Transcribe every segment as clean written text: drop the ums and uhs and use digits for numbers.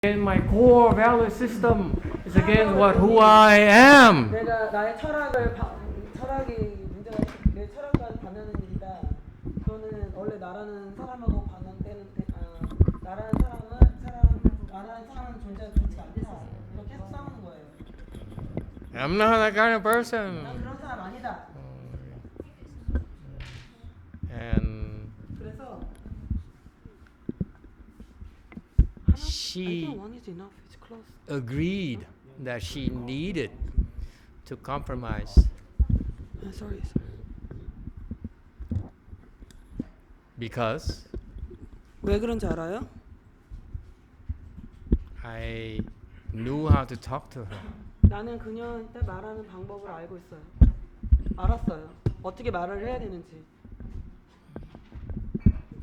against my core value system. It's against who I am. 내가 나의 철학이 문제가 내 철학과 반하는 일이다. 그거는 원래 나라는 사람하고 반대는 나라는 사람은 존재가 좋지 않다. 이렇게 계속 싸우는 거예요. I'm not that kind of person. 난 그런 사람 아니다. And 그래서 she one is enough. It's close. agreed that she needed to compromise Sorry. because 왜 그런지 알아요? I knew how to talk to her. 나는 그녀한테 말하는 방법을 알고 있어요. 알았어요. 어떻게 말을 해야 되는지.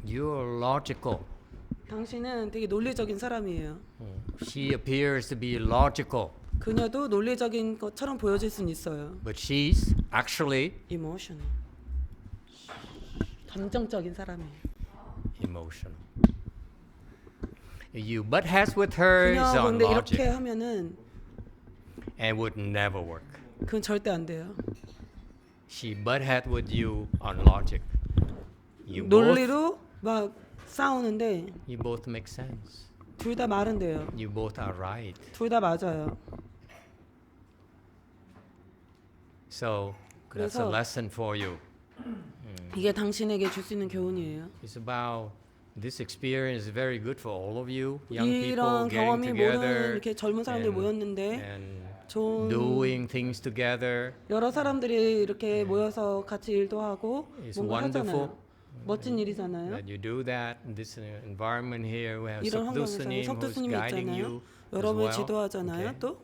You're logical. 당신은 되게 논리적인 사람이에요. She appears to be logical, 그녀도 논리적인 것처럼 보여질 수는 있어요. but she's actually Emotional. 감정적인 사람이에요. emotional. You butt heads with her is 그녀 on 근데 이렇게 logic 하면은 and would never work. 그건 절대 안 돼요. She butt head with you on logic. 논리로 막 싸우는데 You both make sense. 둘 다 말은 돼요. You both are right. 둘 다 맞아요. So that's a 그래서 lesson for you. 이게 당신에게 줄 수 있는 교훈이에요. It's about this experience is very good for all of you, young people 이런 getting 경험이 모든 together 이렇게 젊은 사람들이 모였는데 and 좋은 doing things together. 여러 사람들이 이렇게 모여서 같이 일도 하고 It's 뭔가 wonderful. 하잖아요. 멋진 일이잖아요. That you do that in this environment here. We have 이런 환경에서 석두스님 who's 석두스님이 guiding 있잖아요. you as 여러분을 well. 지도하잖아요. Okay. 또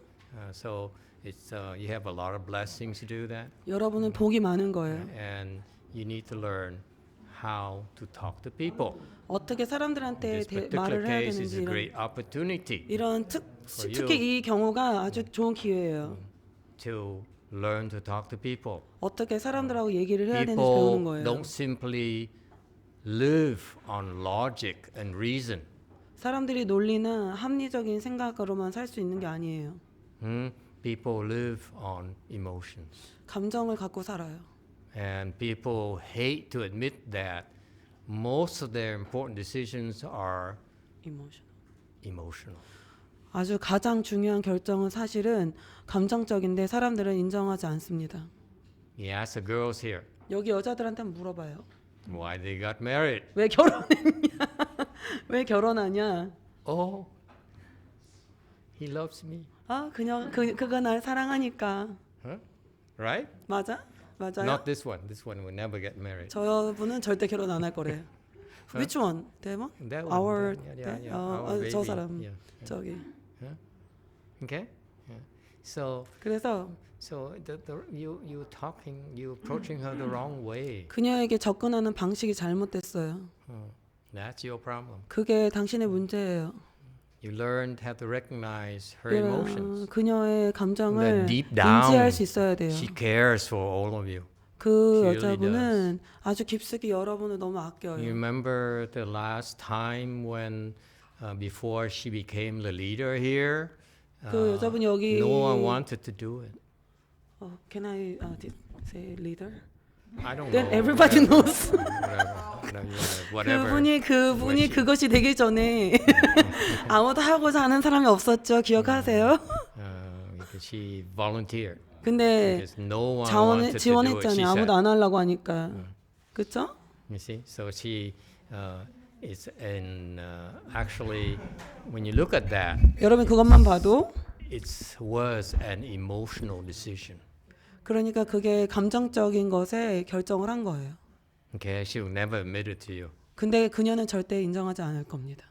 So it's you have a lot of blessings to do that, 여러분은 복이 많은 거예요. and you need to learn how to talk to people. 어떻게 사람들한테 This particular 말을 해야 case is 되는지 a great opportunity 이런 you. 특히 이 경우가 아주 좋은 기회예요. to learn to talk to people. 어떻게 사람들하고 얘기를 해야 되는지 배우는 People 거예요. don't simply live on logic and reason. 사람들이 논리나 합리적인 생각으로만 살 수 있는 게 아니에요. People live on emotions. 감정을 갖고 살아요. And people hate to admit that most of their important decisions are emotional. 아주 가장 중요한 결정은 사실은 감정적인데 사람들은 인정하지 않습니다. You ask the girls here 여기 여자들한테 한번 물어봐요. why they got married. 왜 결혼했냐? 왜 결혼하냐? Oh, he loves me. 아, 그가 날 사랑하니까. Huh? Right? 맞아? 맞아요? Not this one. This one will never get married. 저분은 절대 결혼 안 할 거래요. Which one? 대박? That one. Our Yeah, our 저 baby. 사람 Yeah. 저기. Okay? Yeah. So 그래서 you talking, you approaching her the wrong way. 그녀에게 접근하는 방식이 잘못됐어요. That's your problem. 그게 당신의 문제예요. You learned how to recognize her emotions. 그녀의 감정을 That deep down, 인지할 수 있어야 돼요. she cares for all of you. 그 She 여자분은 아주 깊숙이 여러분을 너무 아껴요. You remember the last time when before she became the leader here? 그 여자분이 여기 No one wanted to do it. Can I say leader? I don't Then know. everybody knows. Whatever. 그분이 그것이 되기 전에 아무도 하고자 하는 사람이 없었죠. 기억하세요? She volunteered. 근데 Because no one wanted to do it. She 지원했잖아요. 아무도 said. 안 하려고 하니까. 그렇죠? You see, so she is in actually when you look at that, 여러분 그것만 봐도 it was an emotional decision. 그러니까 그게 감정적인 것에 결정을 한 거예요. Okay, she will never admit it to you. 근데 그녀는 절대 인정하지 않을 겁니다.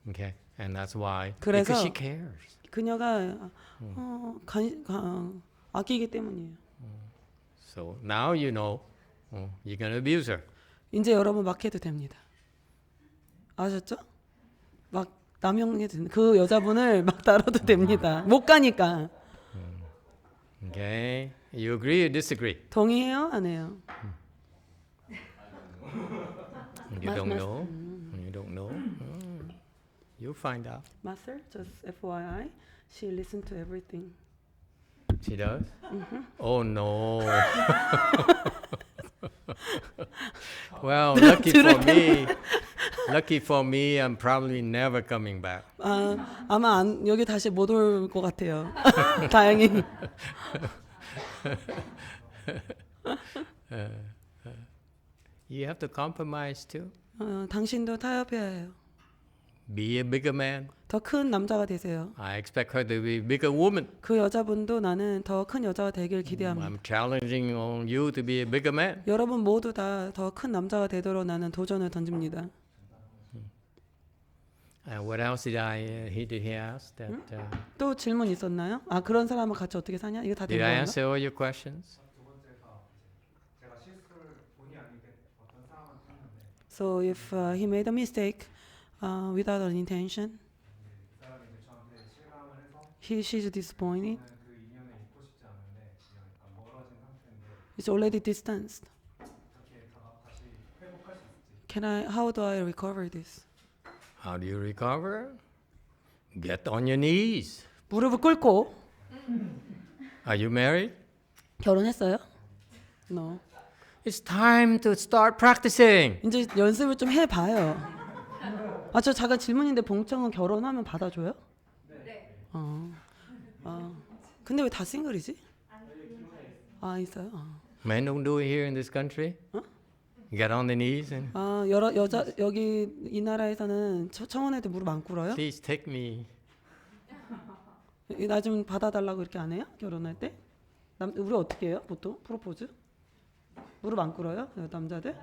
Okay, and that's why 그래서 because she cares. 그녀가 아끼기 때문이에요. So now you know you're gonna abuse her. 이제 여러분 막 해도 됩니다. 아셨죠? 막 남용해도 됩니다. 그 여자분을 막 다뤄도 됩니다. 못 가니까. Okay, you agree or disagree? 동의해요? 안 해요? You don't know. You don't know. You'll find out. Master, just FYI, she listened to everything. She does? Oh no. Well, lucky for me, I'm probably never coming back. 아마 여기 다시 못 올 것 같아요. 다행히. You have to compromise too. 당신도 타협해야 해요. Be a bigger man. 더 큰 남자가 되세요. I expect her to be a bigger woman. 그 여자분도 나는 더 큰 여자가 되길 기대합니다. I'm challenging on you to be a bigger man. 여러분 모두 다 더 큰 남자가 되도록 나는 도전을 던집니다. What else did he ask? That, 또 질문 있었나요? 아 그런 사람은 같이 어떻게 사냐? 이거 다 된 did I 건가? answer all your questions? So if he made a mistake without an intention, she's disappointed. It's already distanced. How do I recover this? How do you recover? Get on your knees. 무릎을 꿇고. Are you married? 결혼했어요? No. It's time to start practicing. 이제 연습을 좀 해봐요. 아, 저 잠깐 질문인데 봉청은 결혼하면 받아줘요? 네. 근데 왜 다 싱글이지? 아, 있어요? Men don't do it here in this country. Get on the knees and 여자 여기 이 나라에서는 청혼할 때 무릎 안 꿇어요? please take me. 나 좀 받아달라고 이렇게 안 해요? 결혼할 때? 우리 어떻게 해요? 보통 프로포즈? 무릎 안 꿇어요? 남자들?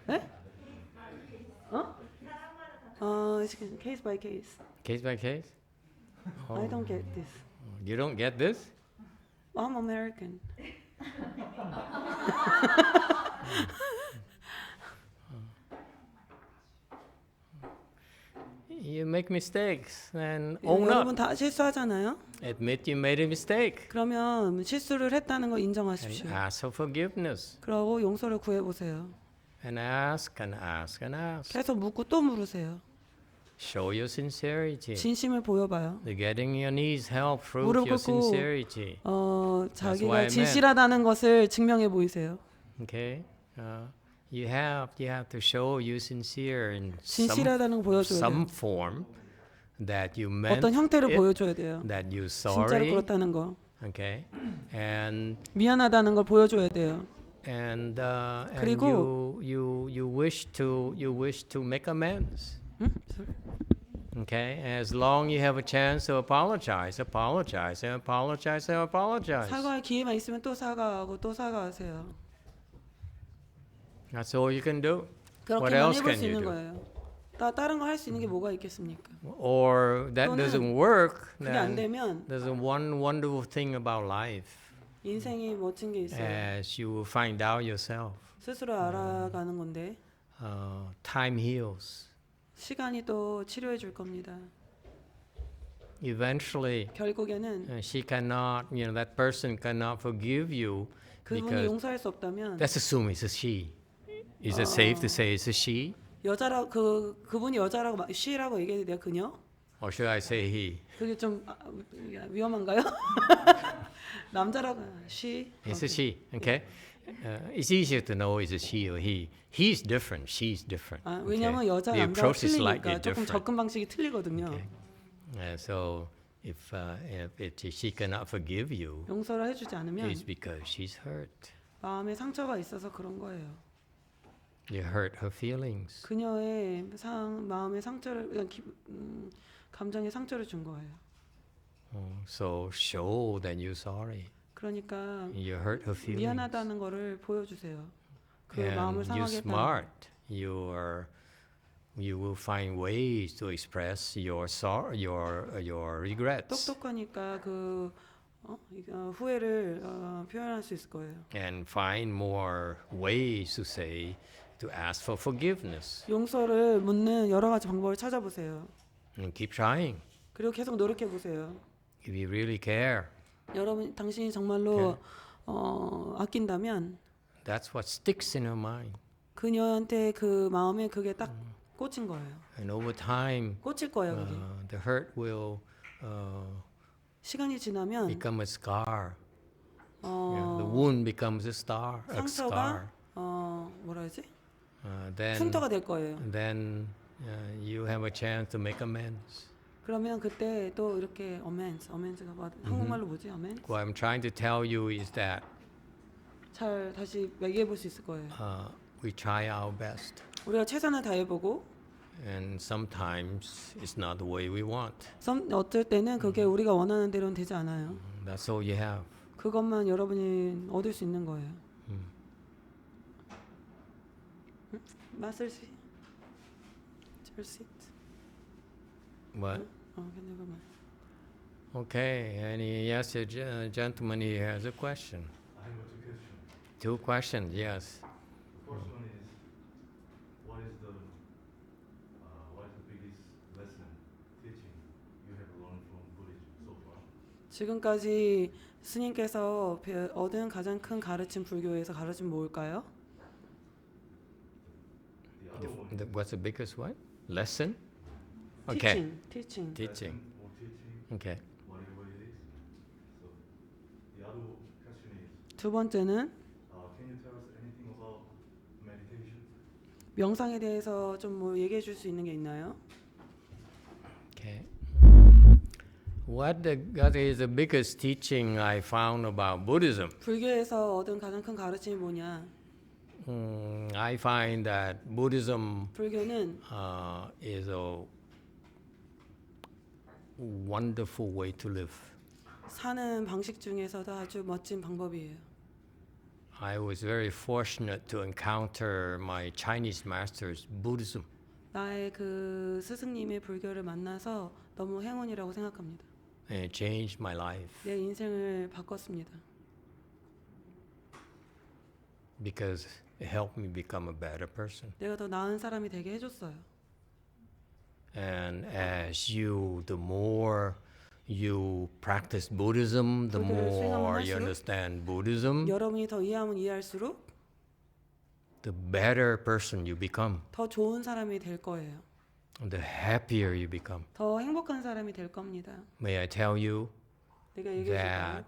네? Case by case. Case by case? I don't get this. You don't get this? I'm American. You make mistakes and own 여러분 up. 다 실수하잖아요. Admit you made a mistake. 그러면 실수를 했다는 걸 And 인정하십시오. ask for forgiveness. 그러고 용서를 구해보세요. And ask and ask and ask. 계속 묻고 또 물으세요. Show your sincerity. 진심을 보여봐요. The getting your knees help prove 무릎 your 꿇고 sincerity. what I 자기가 meant. 진실하다는 것을 증명해 보이세요. Okay? You have to show you sincere in 진실하다는 거 보여줘야 some 돼요. form that you meant 어떤 형태를 it, 보여줘야 돼요. that you 진짜로 sorry. 그렇다는 거. Okay? And 미안하다는 걸 보여줘야 돼요. and 그리고 you wish to make amends. Okay, as long you have a chance to apologize. 사과할 기회만 있으면 또 사과하고 또 사과하세요. That's all you can do. What 그렇게만 else 해볼 can 수 you 있는 do? 거예요. 다른 거 할 수 있는 게 뭐가 있겠습니까? Or that 또는 doesn't work, 그게 안 then 되면 there's one wonderful thing about life, 인생이 멋진 게 있어요. as you will find out yourself. 스스로 알아가는 건데 Time heals. 시간이 또 치료해 줄 겁니다. Eventually, 결국에는 she cannot, that person cannot forgive you 그분이 because 용서할 수 없다면 let's assume it's a she. Is it safe to say it's a she? 여자라 그분이 여자라고 she라고 얘기해도 돼요, 그녀? Or should I say he? 그게 좀 위험한가요? 남자라고 she. It's a she, okay? It's easier to know is it she or he. He's different, she's different. 왜냐면 okay? 여자 The 남자가 approach is slightly 틀리니까 조금 different. 접근 방식이 틀리거든요. Okay. So if she cannot forgive you, 용서를 해주지 않으면 it's because she's hurt. 마음에 상처가 있어서 그런 거예요. You hurt her feelings. 그녀의 마음의 상처를 감정의 상처를 준 거예요. So show that you're sorry. 그러니까 You hurt her feelings. 미안하다는 거를 보여주세요. 그 And 마음을 you're 상하게 했다는 smart. You will find ways to express your regrets 똑똑하니까 후회를 표현할 수 있을 거예요. and find more ways to ask for forgiveness. 용서를 묻는 여러 가지 방법을 찾아보세요. And keep trying 그리고 계속 노력해 보세요. if you really care. 여러분 당신이 정말로 아낀다면 That's what sticks in her mind. 그녀한테 그 마음에 그게 딱 꽂힌 거예요. And over time, 꽂힐 거예요, 그게. the hurt will 시간이 지나면 become a scar. The wound becomes a scar. 상처가 뭐라 해야지? Then 흉터가 될 거예요. then you have a chance to make amends. 그러면 그때 또 이렇게 어멘즈가 한국말로 뭐지? 어멘즈? What I'm trying to tell you is that 잘 다시 얘기해 볼 수 있을 거예요. we try our best, 우리가 최선을 다해보고 and sometimes it's not the way we want. 어떨 때는 그게 우리가 원하는 대로는 되지 않아요. That's all you have. 그것만 여러분이 얻을 수 있는 거예요. 마슬시, 절시. What? never mind. Okay, and yes, a gentleman here has a question. I have two questions. Two questions, yes. First one is, what is the biggest lesson teaching you have learned from Buddhism so far? 지금까지 스님께서 얻은 가장 큰 가르침 불교에서 가르침 뭘까요? The other one What's the biggest what? Lesson? Okay. Teaching. Teaching. or teaching, Okay. whatever it is. So the other question is, 두 번째는 can you tell us anything about meditation? 명상에 대해서 좀 뭐 얘기해 줄 수 있는 게 있나요? Okay. What is the biggest teaching I found about Buddhism? 불교에서 얻은 가장 큰 가르침이 뭐냐? I find that Buddhism 불교는 is a wonderful way to live. 사는 방식 중에서도 아주 멋진 방법이에요. I was very fortunate to encounter my Chinese master's Buddhism. 나의 그 스승님의 불교를 만나서 너무 행운이라고 생각합니다. And it changed my life 내 인생을 바꿨습니다. because it helped me become a better person. 내가 더 나은 사람이 되게 해줬어요. And the more you practice Buddhism, the 부드러운 수행함을 more you 할수록 understand Buddhism, 여러분이 더 이해하면 이해할수록 the better person you become, 더 좋은 사람이 될 거예요. the happier you become. 더 행복한 사람이 될 겁니다. May I tell you 내가 얘기해 줄까요? that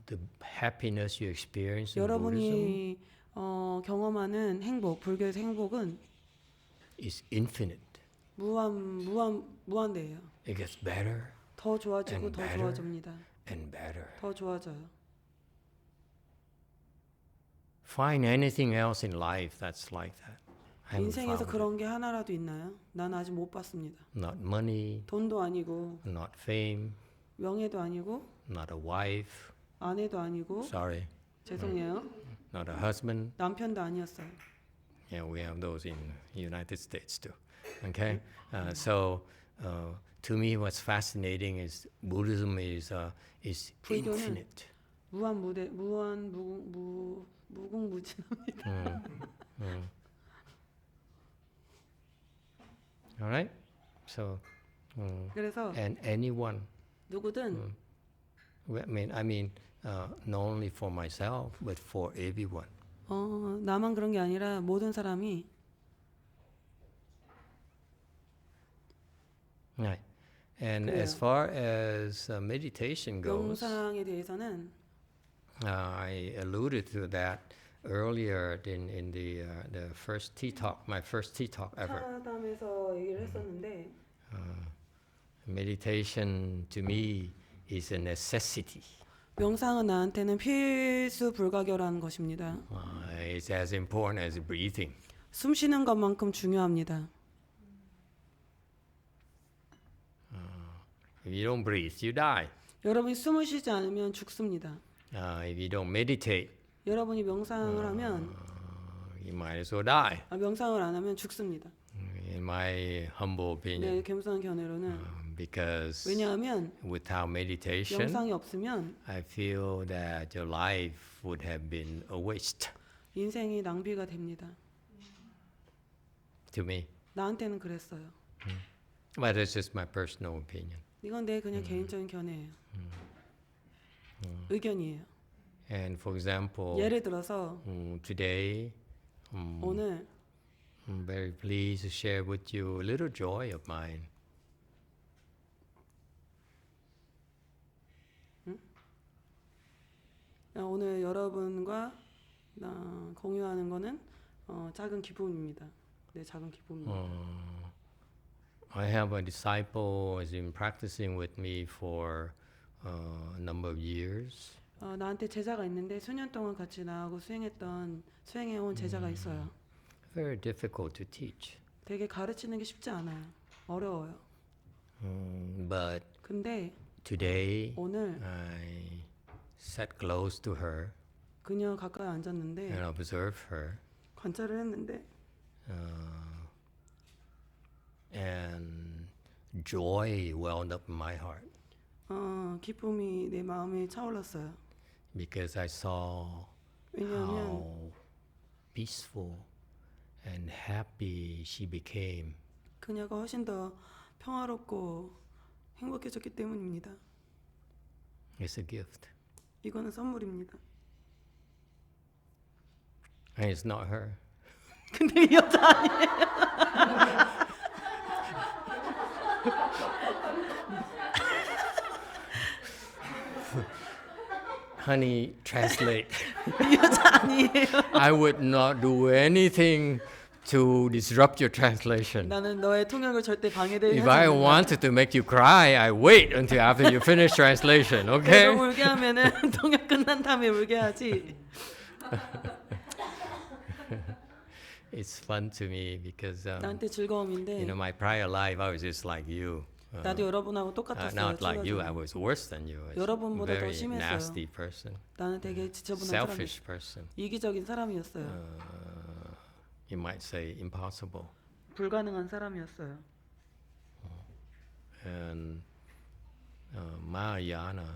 the happiness you experience in Buddhism 여러분이 경험하는 행복, 불교에서 행복은 is infinite. 무한대예요. It gets better 더 좋아지고 and 더 better. 좋아집니다. and better. 더 좋아져요. Find anything else in life that's like that. I haven't 인생에서 found 그런 게 하나라도 있나요? 난 아직 못 봤습니다. it. Not money, 돈도 아니고 not fame, 명예도 아니고 not a wife. 아내도 아니고 Sorry, 죄송해요. not a husband. 남편도 아니었어요. Yeah, we have those in United States too. Okay, so to me, what's fascinating is Buddhism is 불교는 infinite. 무궁무진합니다. All right, so 그래서 and anyone. 누구든 I mean, not only for myself, but for everyone. 나만 그런 게 아니라 모든 사람이 Right. And 그래요. as far as meditation goes, 명상에 대해서는 I alluded to that earlier in the first tea talk, my first tea talk ever. 차담에서 얘기를 했었는데 Meditation to me is a necessity. 명상은 나한테는 필수 불가결한 것입니다. It's as important as breathing. 숨 쉬는 것만큼 중요합니다. If you don't breathe, you die. 여러분이 숨을 쉬지 않으면 죽습니다. If you don't meditate, 여러분이 명상을 하면 you might as well die. 명상을 안 하면 죽습니다. In my humble 내 opinion, 겸손한 견해로는 because 왜냐하면 without meditation, 명상이 없으면 I feel that your life would have been a waste 인생이 낭비가 됩니다. to me. 나한테는 그랬어요. But it's just my personal opinion. 이건 내 그냥 개인적인 견해예요. 의견이에요. And for example, 예를 들어서 today, 오늘 I'm very pleased to share with you a little joy of mine. 오늘 여러분과 공유하는 거는 작은 기쁨입니다. 네, 작은 기쁨입니다. I have a disciple who has been practicing with me for a number of years. 나한테 제자가 있는데 수년 동안 같이 나하고 수행해온 제자가 있어요. Very difficult to teach. 되게 가르치는 게 쉽지 않아요. 어려워요. But 근데 today 오늘 I sat close to her 그녀 가까이 앉았는데 and observed her. 관찰을 했는데 And joy welled up in my heart 기쁨이 내 마음에 차올랐어요. because I saw 왜냐하면 how peaceful and happy she became. 그녀가 훨씬 더 평화롭고 행복해졌기 때문입니다. It's a gift. 이거는 선물입니다. And it's not her. 근데 이 여자 아니에요. Honey, translate. 이 여자 아니에요. I would not do anything to disrupt your translation. 나는 너의 통역을 절대 방해되지 If I 않는다. wanted to make you cry, I wait until after you finish translation, 내가 okay? 울게 하면은 통역 끝난 다음에 울게 하지. It's fun to me because 나한테 즐거움인데 my prior life I was just like you. 나도 여러분하고 똑같았어요. Not like you, I 처가지고. was worse than you. I was a 여러분보다 더 very 심했어요. nasty person, 나는 되게 지저분한 selfish 사람이었어요. person. 이기적인 사람이었어요. You might say impossible. 불가능한 사람이었어요. And Mahayana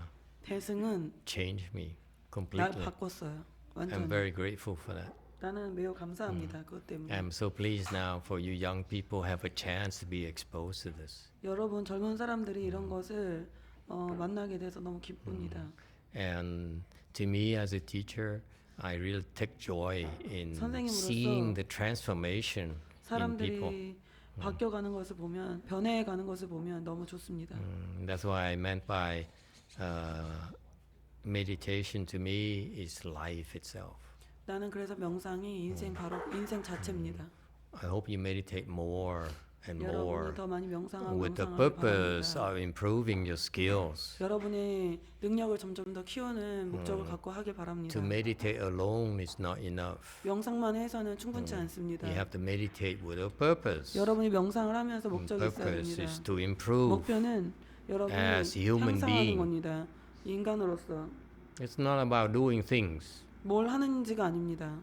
대승은 changed me 날 completely. 바꿨어요. I'm 완전. very grateful for that. 나는 매우 감사합니다. 그것 때문에. I'm so pleased now for you young people have a chance to be exposed to this. 여러분 젊은 사람들이 이런 것을 만나게 돼서 너무 기쁩니다. And to me as a teacher, I really take joy in 선생님으로서 seeing the transformation in people. 사람들이 바뀌어가는 것을 보면 변해가는 것을 보면 너무 좋습니다. That's what I meant by meditation to me is life itself. 나는 그래서 명상이 바로 인생 자체입니다. I hope you meditate more and more 여러분이 더 많이 명상하고 with the 명상하길 purpose 바랍니다. of improving your skills. 여러분의 능력을 점점 더 키우는 목적을 갖고 하길 바랍니다. To meditate alone is not enough. 명상만 해서는 충분치 않습니다. You have to meditate with a purpose. 여러분이 명상을 하면서 목적이 있어야 Purpose 됩니다. is to improve. 목표는 여러분이 as human 향상하는 being. 겁니다. 인간으로서 It's not about doing things. 뭘 하는지가 아닙니다.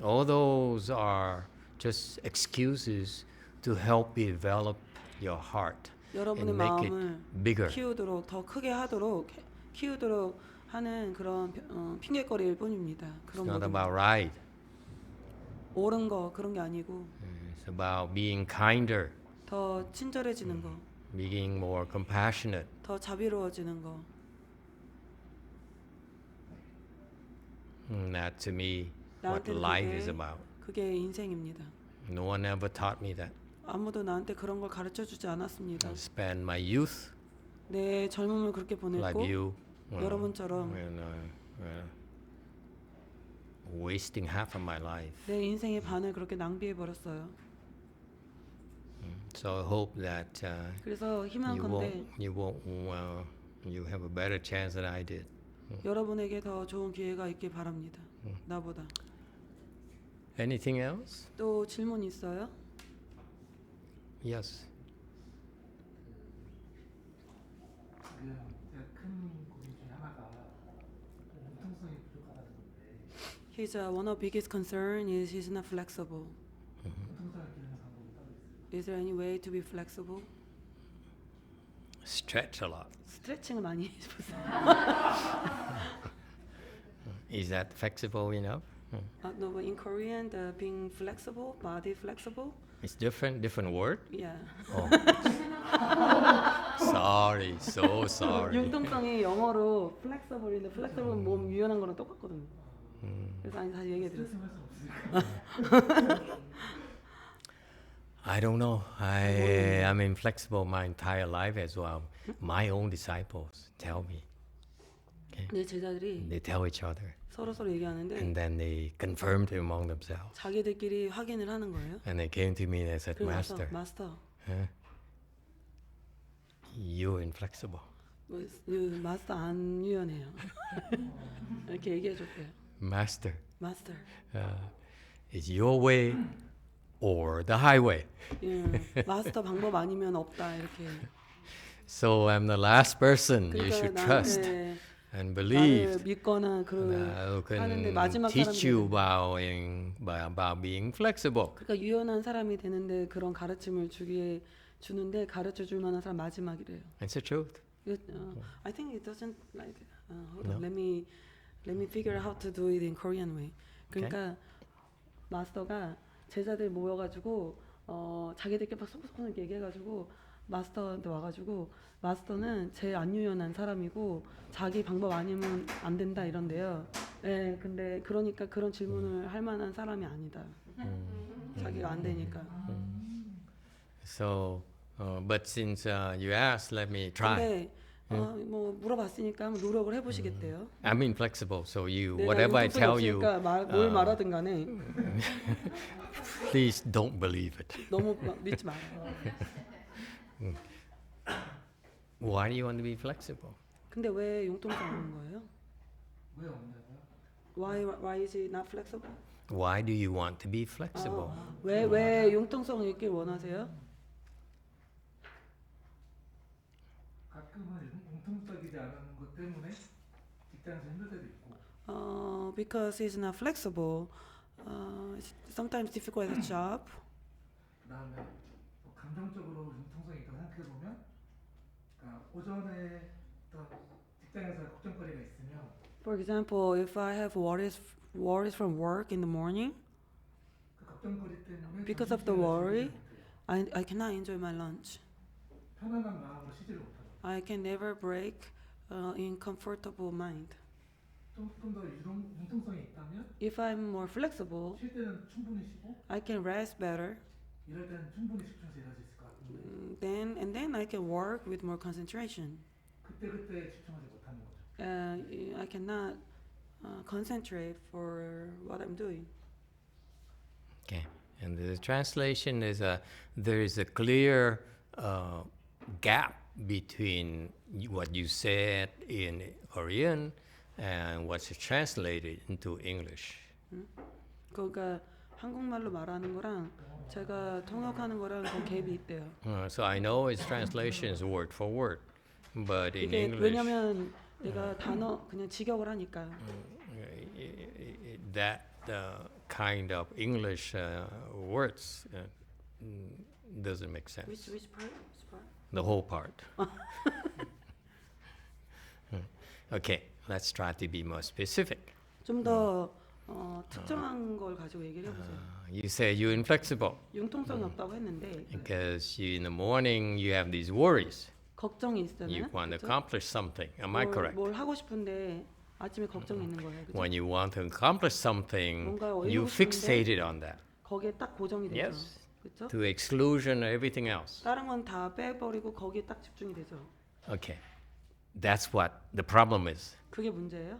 All those are just excuses to help you develop your heart 여러분의 and make 마음을 it bigger. 키우도록 더 크게 하도록 키우도록 하는 그런 핑계거리일 뿐입니다. It's 그런 not 모든 about right. 옳은 거 그런 게 아니고 It's about being kinder, 더 친절해지는 거, being more compassionate. 더 자비로워지는 거. That to me what 나한테는 life is about. 그게 인생입니다. No one ever taught me that. 아무도 나한테 그런 걸 가르쳐 주지 않았습니다. I spent my youth 내 젊음을 그렇게 like 보냈고 you, 여러분처럼 and, wasting half of my life. 내 인생의 반을 그렇게 낭비해 버렸어요. So I hope that 그래서 희망컨대 you have a better chance than I did. 여러분에게 더 좋은 기회가 있길 바랍니다. 나보다. Anything else? 또 질문 있어요? Yes. 지금 제가 큰 고민 중에 하나가 융통성이 부족하다는 건데 His one of biggest concern is he's not flexible. 융통성을 기르는 방법이 따로 있어요. Is there any way to be flexible? Stretch a lot. 스트레칭을 많이 해보세요. Is that flexible enough? No, but in Korean, the being flexible, body flexible, It's different word? yeah. Oh. Sorry, so sorry. 융통성이 영어로 flexible인데 flexible 몸 유연한 거랑 똑같거든요. 그래서 다시 얘기해 드렸어요. 스트레스 할수 없으니까 I don't know. I'm inflexible my entire life as well. My own disciples tell me. Okay? 내 제자들이 They tell each other. 서로 얘기하는데 And then they confirmed among themselves. 자기들끼리 확인을 하는 거예요. And they came to me and they said, 그래서 Master, 마스터, you're inflexible. 마스터 안 유연해요. 이렇게 얘기해 줬대요. Master, 마스터. it's your way or the highway. 예, 마스터 방법 아니면 없다 이렇게. So I'm the last person you 그러니까 should trust 나한테 and 나를 believe. 믿거나 Who 하는데 can 마지막 teach you 사람들은 about being flexible. 그러니까 유연한 사람이 되는데 그런 가르침을 주는데 가르쳐 줄 만한 사람 마지막이래요. It's the truth. I think it doesn't like. Hold No? on, let me figure out how to do it in Korean way. 그러니까 마스터가 제자들 모여가지고 자기들끼리 막 소소소소 얘기해가지고 마스터한테 와가지고 마스터는 제일 안 유연한 사람이고 자기 방법 아니면 안 된다 이런데요. 네, 근데 그러니까 그런 질문을 할 만한 사람이 아니다. 자기가 안 되니까. So, but since you asked, let me try. 근데 뭐 물어봤으니까 한번 노력을 해보시겠대요. I'm inflexible, so you 내가 whatever I 융통성이 tell you, 없으니까 뭘 말하든 간에 please don't believe it. 너무 믿지 마요. Why do you want to be flexible? 근데 왜 융통성 없는 거예요? 왜 없냐고요? Why is it not flexible? Why do you want to be flexible? 왜 융통성이 있길 원하세요? 가끔은 융통적이지 않은 것 때문에 직장에서 힘들 때도 있고. Because it's not flexible. It's sometimes difficult at a job. 그다음에 뭐 감정적으로 융통성이 있다고 생각해보면, 그러니까 오전에 어떤 직장에서 걱정거리가 있으면, For example, if I have worries from work in the morning, 그 걱정거리 때문에 because of the worry, I cannot enjoy my lunch. 편안한 마음으로 쉬지를 못하고. I can never break in comfortable mind. 좀 더 융통성이 있다면 If I'm more flexible, 쉴 때는 충분히 쉬고 I can rest better. 일할 때는 충분히 집중해서 일할 수 있을 것 같은데 Then I can work with more concentration. 그때그때 집중하지 못하는 거죠. I cannot concentrate for what I'm doing. Okay, and the translation is there is a clear gap between what you said in Korean and what's translated into English. 그러니까 한국말로 말하는 거랑 제가 통역하는 거랑 그 갭이 있대요. So I know its translation is word for word, but in 이게 English, 왜냐면 내가 단어 그냥 직역을 하니까. that kind of English words doesn't make sense. Which part? Which part? The whole part. Okay, let's try to be more specific. 좀 더 특정한 걸 가지고 얘기를 해보세요. You say you're inflexible 융통성이 없다고 했는데 because in the morning you have these worries. 걱정이 You 있잖아요. want to 그렇죠? accomplish something. Am I correct? 뭘 하고 싶은데 아침에 걱정이 있는 거예요. 그렇죠? When you want to accomplish something, 뭔가 you 이루고 싶은데 fixated on that 거기에 딱 고정이 되죠. Yes. 그렇죠? to exclusion of everything else. 다른 건 다 빼버리고 거기에 딱 집중이 되죠. Okay, that's what the problem is. 그게 문제예요.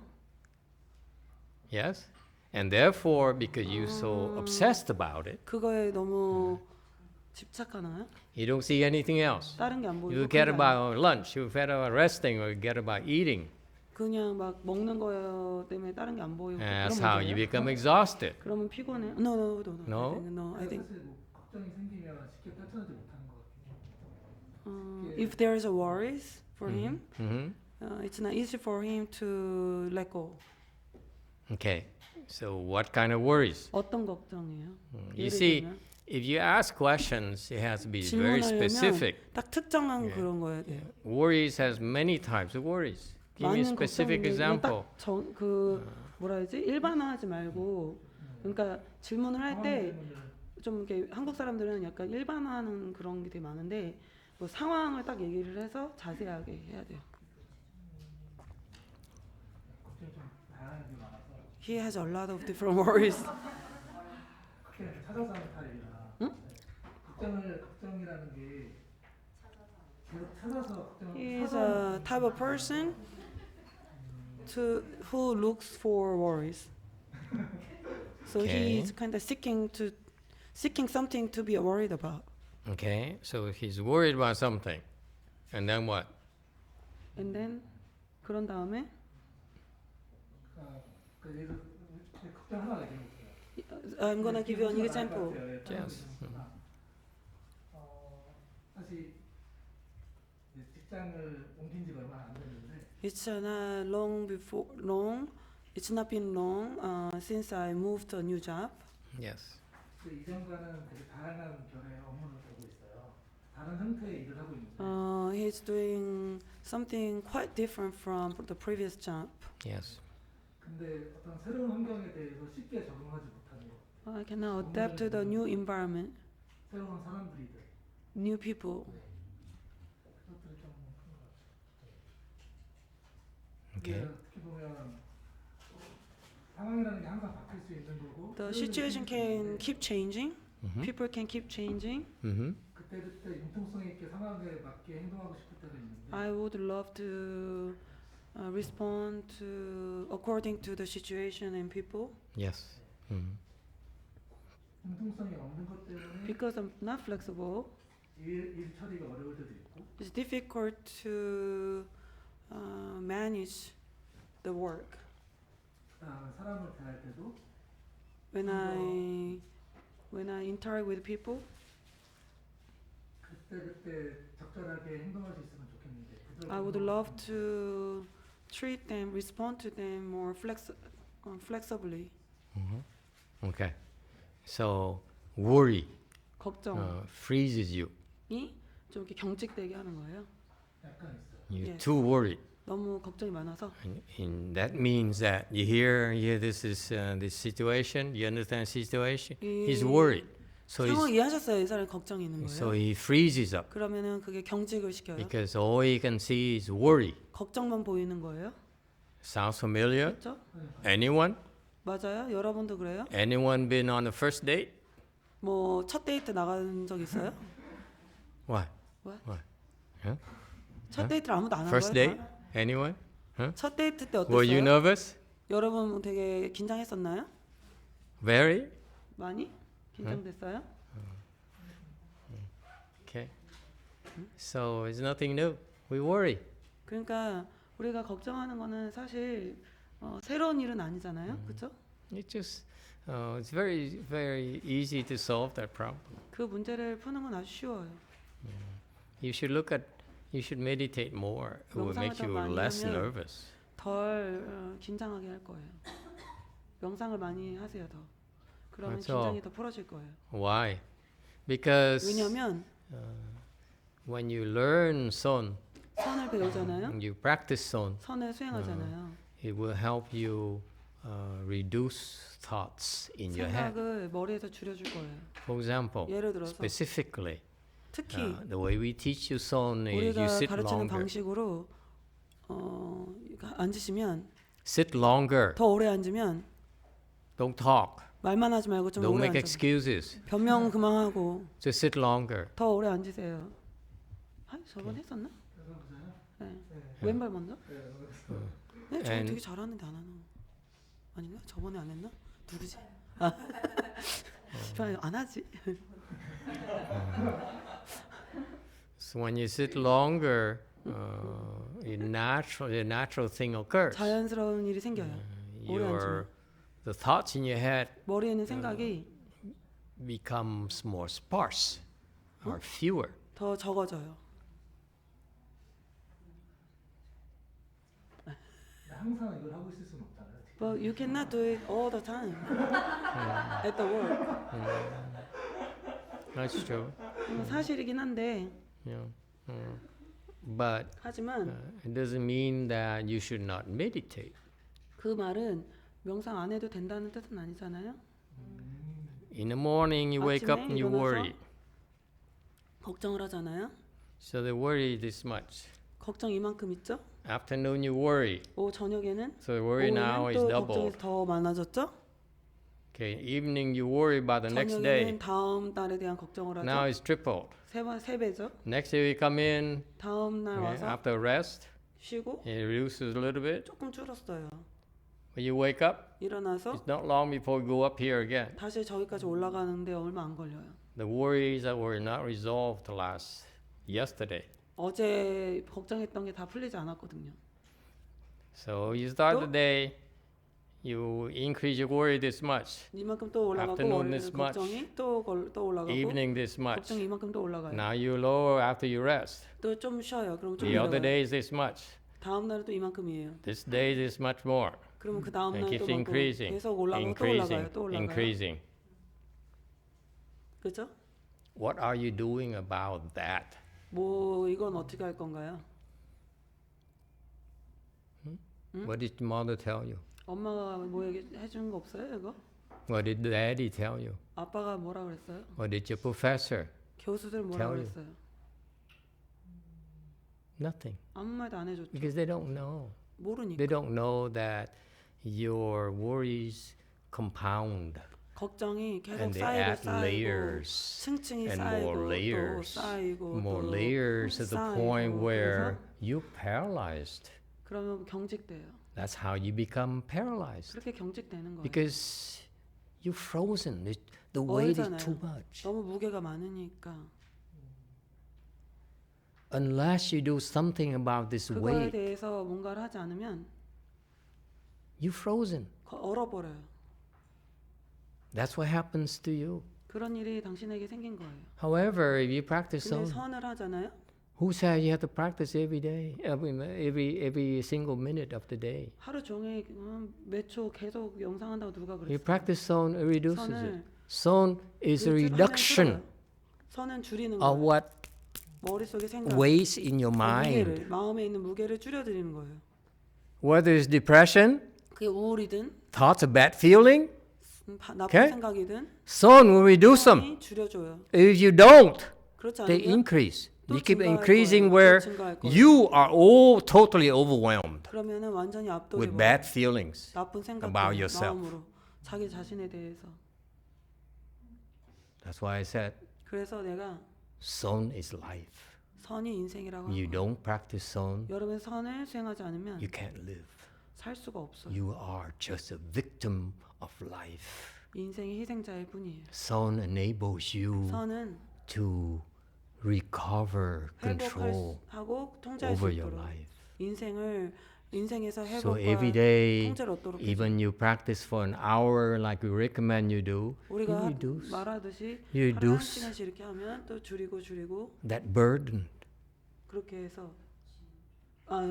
Yes, and therefore, because you're so obsessed about it, 그거에 너무 집착하나요? you don't see anything else. 다른 게 안 보이고 You forget 그게 about lunch, you forget about resting, or you forget about eating. 그냥 막 먹는 거 때문에 다른 게 안 보이고 That's 그런 how you 문제예요? become exhausted. 그러면 피곤해? No. I think 사실 뭐 걱정이 생기면 쉽게 떨쳐내지 못하는 것 같아요. if there is a worries for him, hmm it's not easy for him to let go. Okay, so what kind of worries? 어떤 걱정이에요? You 예를 see, 들면 if you ask questions, it has to be very specific. 질문하려면 딱 특정한 그런 거여야 돼요. Worries has many types of worries. Give me a 많은 specific 걱정인데 example. 딱그 뭐라 해야지 일반화하지 말고 그러니까 질문을 할 때 좀 이렇게 한국 사람들은 약간 일반화하는 그런 게 되게 많은데 뭐 상황을 딱 얘기를 해서 자세하게 해야 돼요. 걱정이 좀 다양하게 많아서 He has a lot of different worries. 그렇게 찾아서 하는 타입이라 걱정이라는 게 계속 찾아서 걱정을 He's a type of person who looks for worries. So Okay. he's kind of seeking something to be worried about. Okay, so he's worried about something. And then what? And then 그런 다음에 걱정 하나 얘기해볼게요. I'm gonna give you an example. Yes. 사실 이제 직장을 옮긴 지가 얼마 안 됐는데 It's not long. It's not been long since I moved to a new job. Yes. 이전과는 되게 다양한 결의 업무를 하고 있어요. 다른 형태의 일을 하고 있는데 He's doing something quite different from the previous job. Yes. 근데 어떤 새로운 환경에 대해서 쉽게 적응하지 못하는 거. I cannot adapt to the new environment, 새로운 사람들이든 new people. 그것들이 좀 큰 것 같아요. Okay. 어떻게 보면 상황이라는 게 항상 바뀔 수 있는 거고 The situation can keep changing. Mm-hmm. People can keep changing. Mm-hmm. 그때그때 융통성이 있게 상황에 맞게 행동하고 싶을 때가 있는데 I would love to respond to according to the situation and people. Yes. Mm-hmm. 융통성이 없는 것 때문에 Because I'm not flexible, 일처리가 어려울 때도 있고 it's difficult to manage the work. 그다음에 사람을 대할 때도 When I interact with people, 그때그때 적절하게 행동할 수 있으면 좋겠는데 I would love to treat them, respond to them more flexibly. Mm-hmm. Okay. So worry 걱정이 freezes you. 좀 이렇게 경직되게 하는 거예요. 약간 있어요. You're Yes. too worried. 너무 걱정이 많아서. And that means that you hear this is this situation. You understand the situation. He's worried. So 상황 이해하셨어요? 이 사람이 걱정이 있는 so 거예요. he freezes up 그러면은 그게 경직을 시켜요. because all he can see is worry. 걱정만 보이는 거예요. Sounds familiar? 그렇죠? Anyone? 맞아요. 여러분도 그래요? Anyone been on the first date? 뭐 첫 데이트 나간 적 있어요? What? What? What? Huh? 첫 데이트를 아무도 안 한 First 거예요? date? Anyone? Huh? 첫 데이트 때 Were you 어땠어요? nervous? 여러분 되게 긴장했었나요? Very? 많이? 긴장됐어요? Okay. So it's nothing new. We worry. 그러니까 우리가 걱정하는 거는 사실 새로운 일은 아니잖아요. 그렇죠? It just it's very very easy to solve that problem. 그 문제를 푸는 건 아주 쉬워요. You should meditate more. It will make you 명상을 더 많이 less 하면 nervous. 덜 긴장하게 할 거예요. 명상을 많이 하세요 더. 그러면 그렇죠. 긴장이 더 풀어질 거예요. Why? Because 왜냐하면 when you learn son, 선을 배우잖아요. you practice son, 선을 수행하잖아요. it will help you reduce thoughts in your head. 생각을 머리에서 줄여줄 거예요. For example, 예를 들어서 specifically, 특히 the way we teach you son is you 우리가 sit 가르치는 longer. 방식으로 앉으시면 Sit longer. 더 오래 앉으면 Don't talk. 말만 하지 말고 좀 Don't 오래 make 앉아. excuses. 변명 그만하고 Just sit longer. 더 오래 앉으세요. 아, 저번 했었나? 그래서 보세요. 네. 왼발 먼저? 네, 저 And- 되게 잘하는데 안 하나? 아닌가? 저번에 안 했나? 누구지? 아, 안 하지. So when you sit longer, the natural thing occurs. 자연스러운 일이 생겨요. 오래 앉으면 The thoughts in your head 머리에 있는 생각이 becomes more sparse or fewer. 더 적어져요. 항상 이걸 하고 있을 수는 없잖아요. But you cannot do it all the time at the work. That's true. 사실이긴 한데 Yeah. But 하지만 it doesn't mean that you should not meditate. 그 말은 명상 안 해도 된다는 뜻은 아니잖아요. In the morning, you wake up 아침에 and you 일어나서 worry. 걱정을 하잖아요. So they worry this much. 걱정 이만큼 있죠? Afternoon, you worry. 저녁에는 So the worry now is 또 doubled. 걱정이 더 많아졌죠? Okay, evening you worry about the next day. 저녁에는 다음 날에 대한 걱정을 하죠. Now it's tripled. 세 배죠. Next day we come in, 다음 날 okay, 와서 after rest, 쉬고 it reduces a little bit. 조금 줄었어요. When you wake up, 일어나서 it's not long before you go up here again. 다시 저기까지 올라가는데 얼마 안 걸려요. The worries that were not resolved last yesterday. 어제 걱정했던 게 다 풀리지 않았거든요. So you start 또? the day, you increase your worry this much. 이만큼 또 올라가고 Afternoon 월요일 this much. 걱정이 또 올라가고 Evening this much. 걱정이 이만큼 또 올라가요. Now you lower after you rest. 또 좀 쉬어요. 그럼 좀 The other 내려가요. day is this much. 다음 날은 또 이만큼이에요. This day is much more. 그러면 그 다음 And it 날또 keeps increasing, 계속 올라가고 increasing, 또 올라가요. increasing. 그렇죠? What are you doing about that? 뭐 이건 어떻게 할 건가요? What did mother tell you? 엄마가 뭐 얘기해 주는 거 없어요, 이거? What did daddy tell you? 아빠가 뭐라 그랬어요? What did your professor? 교수들 뭐라 tell you? 그랬어요? Nothing. 아무 말도 안 해줬죠. Because they don't know. 모르니까. They don't know that your worries compound. 걱정이 계속 And they 쌓이고 add 쌓이고 layers 층층이 and 쌓이고 more 또 layers, 쌓이고 more 또 layers to the 쌓이고. point where 그래서 you're paralyzed. 그러면 경직돼요. That's how you become paralyzed. 그렇게 경직되는 거예요. Because you're frozen. The weight is too 멀잖아요. much. 너무 무게가 많으니까 Unless you do something about this 그거에 weight, 대해서 뭔가를 하지 않으면 you're frozen. 얼어버려요. That's what happens to you. 그런 일이 당신에게 생긴 거예요. However, if you practice 근데 some, 선을 하잖아요. who said you have to practice every day, every single minute of the day? 하루 종일 몇 초 계속 영상한다고 누가 You 그랬어요? practice son, it reduces it. 선을 Son is a 일주일에 reduction 한 번 줄여요. 선은 줄이는 of 거예요. what 머릿속에 생각, weighs in your mind. 무게를, 마음에 있는 무게를 줄여드리는 거예요. Whether it's depression, 그게 우울이든 thoughts of bad feeling, 나쁜 Okay. 생각이든 son will reduce them. 선이 줄여줘요. If you don't, 그렇지 they 않으면 increase. 또 You keep 증가할 increasing 거예요. where 또 증가할 거예요. you are all totally overwhelmed 그러면은 완전히 with 압도되고 bad feelings. 나쁜 생각 about yourself. 마음으로 자기 자신에 대해서. That's why I said, 그래서 내가 son is life. 선이 인생이라고 You 하는 거예요. don't practice son, 여러분 선을 수행하지 않으면 you can't live. 살 수가 없어요. You are just a victim of life. 인생의 희생자일 뿐이에요. Son enables you 선은 to recover control 회복하고 통제할 수 over your 있도록 life. 인생에서 So 회복과 every day, 통제를 얻도록 해줘요. even you practice for an hour like we recommend you do, you 우리가 reduce 말하듯이 you 하루에 한 reduce 시간씩 이렇게 하면 또 줄이고 that burden. 그렇게 해서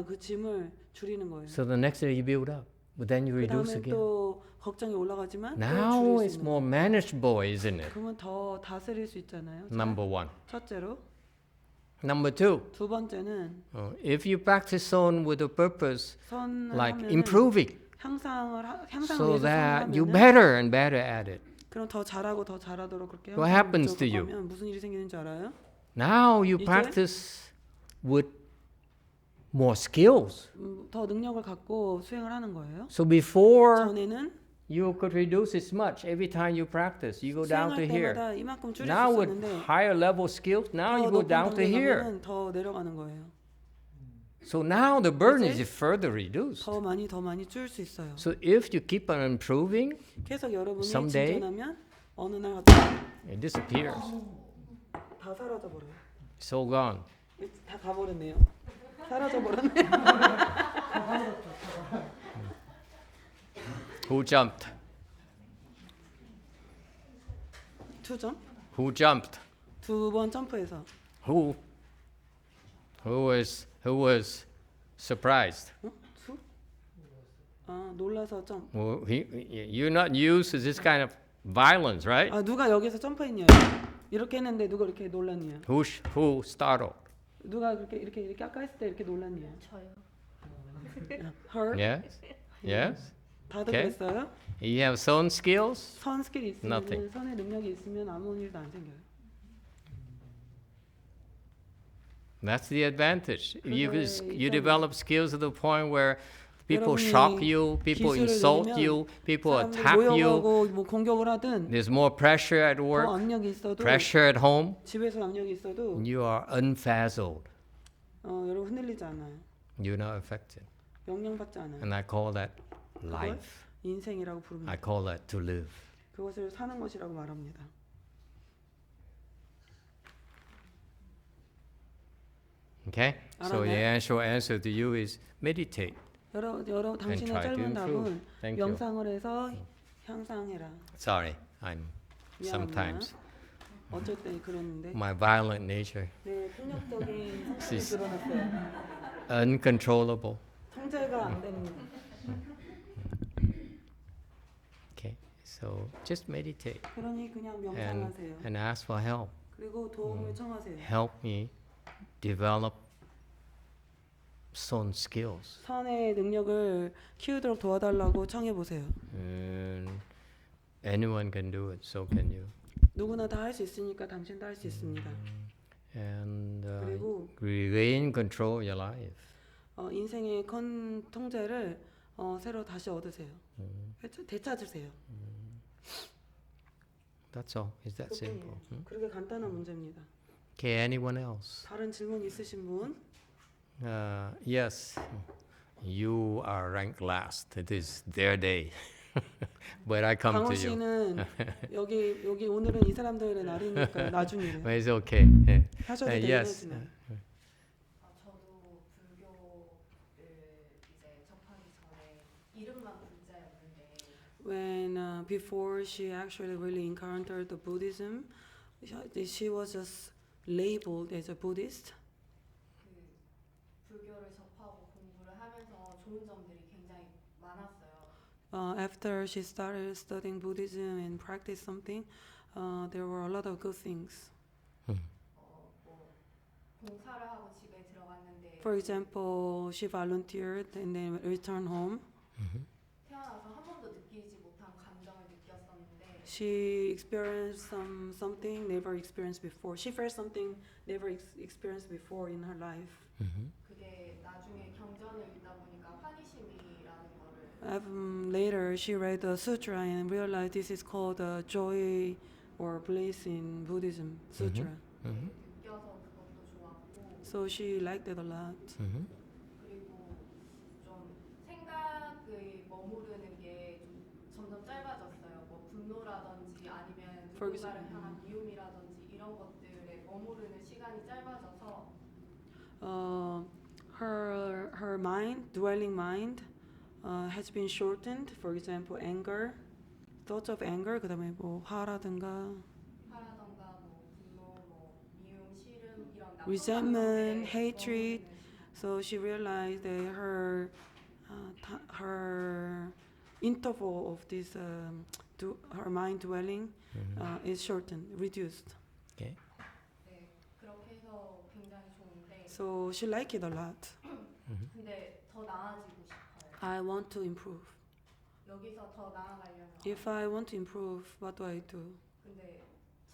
그 짐을 줄이는 거예요. So the next day you build up, but then you 그 reduce 다음에 again. 또 걱정이 올라가지만 또 Now 줄일 it's 수 있는 more 거예요. manageable, isn't it? 그러면 더 다스릴 수 있잖아요. 자, Number one. 첫째로. Number two, 두 번째는 if you practice son with a purpose 선을 like 하면은 improving, 향상을 so 위해서 that 선을 you 하면은 better and better at it. 그럼 더 잘하도록 그렇게 What happens to you? 하면 무슨 일이 생기는 줄 알아요? Now you 이제 practice with more skills. 더 능력을 갖고 수행을 하는 거예요. So before 전에는 you could reduce as much every time you practice. You go down to 수행할 here. 때마다 이만큼 줄일 Now 수 with 있었는데 higher level skills, now you 더 go 높은 down to here. 단계 가면은 더 내려가는 거예요. So now the burden 이제 is further reduced. 더 많이 줄 수 있어요. So if you keep on improving, 계속 여러분이 someday 진전하면 어느 날 갑자기 it disappears. 다 사라져 버려요. So gone. 다 가버렸네요. 사라져 버렸네. Who jumped? 투점 Who jumped? 두 번 점프해서 Who was surprised? 투? 놀라서 점. Well, you're not used to this kind of violence, right? 누가 여기서 점프했냐? 이렇게 했는데 누가 이렇게 놀랐냐? Who startled? 누가 이렇게 아까 했을 때 이렇게 놀랐냐? 저요. Her? Yes, yes. 다들 Okay. 그랬어요? You have some skills. 선 스킬이 있으면 Nothing. 선의 능력이 있으면 아무 일도 안 생겨요. That's the advantage. You 그거의 develop skills to the point where people 여러분이 shock you, people 기술을 insult 내면 you, people 사람들이 attack you. 모욕하고 뭐 공격을 하든 There's more pressure at 더 work, 압력이 있어도 pressure at home. 집에서 압력이 있어도 You are unfazzled. 여러분 흔들리지 않아요. You're not affected. 영향받지 않아요. And I call that 그걸 life. 인생이라고 I 부릅니다. call that to live. 그것을 사는 것이라고 말합니다. Okay? So the answer to you is meditate. 여러 당신의 try to 짧은 improve. 답은 Thank you. 명상을 해서 향상해라. Sorry, I'm 미안합니다. sometimes 어쩔 때 그러는데 my violent nature, 네, 폭력적인 성격이 드러났어요. uncontrollable. 통제가 안 됩니다. Okay, so just meditate 그러니 그냥 명상하세요. and ask for help. 그리고 도움을 청하세요. Help me develop some skills. 선의 능력을 키우도록 도와달라고 청해 보세요. And anyone can do it, so can you. 누구나 다 할 수 있으니까 당신도 할 수 있습니다. And 그리고 regain control of your life. 인생의 통제를 새로 다시 얻으세요. 되찾으세요. That's all. It's that simple. 그렇게 간단한 문제입니다. Okay, anyone else? 다른 질문 있으신 분? Yes, you are ranked last. It is their day. But I come 강호 to you. 씨는 여기 오늘은 이 사람들의 날이니까 나중이래요. But it's okay. Yeah. 하셔도 되긴 yes. 하지만. 저도 불교를 이제 접하기 전에 이름만 불자였는데 When before she actually really encountered the Buddhism, she was just labeled as a Buddhist. 그 불교를 접하고 공부를 하면서 좋은 점들이 굉장히 많았어요. After she started studying Buddhism and practiced something, there were a lot of good things. 뭐 공사를 하고 집에 들어갔는데 For example, she volunteered and then returned home. 태어나서 한 번도 느끼지 못한 감정을 느꼈었는데 She experienced something never experienced before. She felt something never experienced before in her life. 그게 나중에 경전을 읽다 보니까 환희심이라는 거를 Later, she read the sutra and realized this is called joy or bliss in Buddhism sutra. 느껴서 그것도 좋았고 So she liked it a lot. 그리고 좀 생각의 머무르는 게 좀 점점 짧아졌어요. 뭐 분노라든지 아니면 For 누군가를 example. 향한 미움이라든지 이런 것들에 머무르는 시간이 짧아져서 Her mind, dwelling mind, has been shortened. For example, anger, thoughts of anger. 그다음에 뭐 화라든가 화라던가 뭐 분노, 뭐 미움, 싫음 이런 나쁜 resentment, 감정들에 hatred. 머무르는 So she realized that her interval of this her mind dwelling is shortened, reduced. Okay. 네, 그렇게 해서 굉장히 좋은데 So she liked it a lot. 근데 더 나아지고 싶어요. I want to improve. 여기서 더 나아가려면 If I want to improve, what do I do? 근데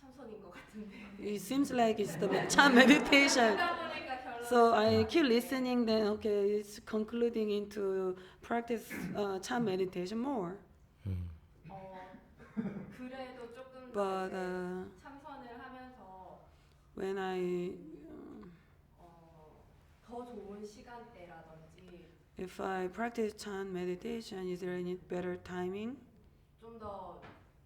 참선인 것 같은데 It seems like it's the 참 meditation. 하다 보니까 결론 So I keep listening. Then okay, it's concluding into practice 참 meditation more. 그래도 조금 But 더 참선을 하면서 when I 더 좋은 시간대라든지 if I practice 참 meditation, is there any better timing? 좀 더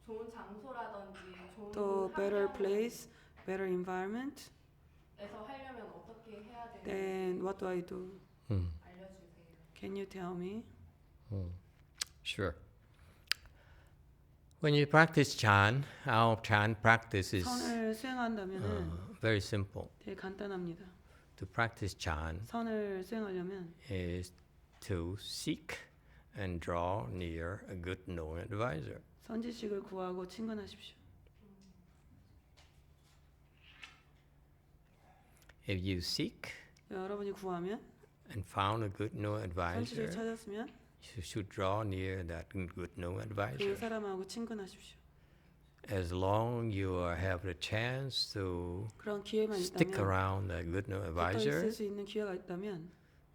좋은 장소라든지 좋은 To better 환경에서 place, better environment? 하려면 어떻게 해야 되는지 Then what do I do? 알려주세요. Can you tell me? Sure. When you practice Chan, our Chan practice is 선을 수행한다면은 very simple. 되게 간단합니다. To practice Chan 선을 수행하려면 is to seek and draw near a good knowing advisor. 선지식을 구하고 친근하십시오. If you seek 여러분이 구하면 and found a good knowing advisor, 선지식을 찾았으면 you should draw near that good knowing 그 advisor. 사람하고 친근하십시오. As long you have the chance to 그런 기회만 stick 있다면 around that good knowing 붙어 advisor, 있을 수 있는 기회가 있다면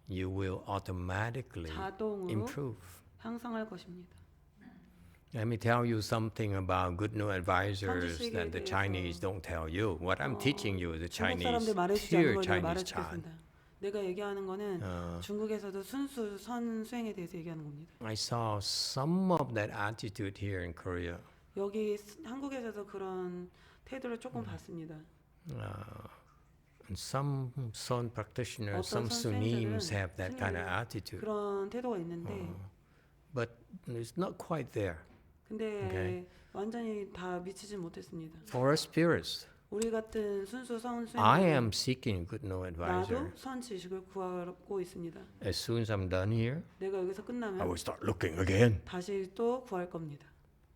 you will automatically 자동으로 improve. 향상할 것입니다. Let me tell you something about good new advisors 선지식에 that the 대해서, Chinese don't tell you. What I'm teaching you is the 중국 Chinese, 사람들 말해주지 않는 pure 걸 내가 Chinese Chan. 말해주겠습니다. 내가 얘기하는 거는 중국에서도 순수 선수행에 대해서 얘기하는 겁니다. I saw some of that attitude here in Korea. 여기 한국에서도 그런 태도를 조금 봤습니다. And some Son practitioners, some 어떤 Sunims 선생님들은 have that kind of attitude. 그런 태도가 있는데 But it's not quite there. 근데 Okay. 완전히 다 미치진 못했습니다. For us spirits, 우리 같은 순수 선수행 I am seeking good new 나도 advisor. 선 지식을 구하고 있습니다. As soon as I'm done here, 내가 여기서 I 끝나면 will start looking again. 다시 또 구할 겁니다.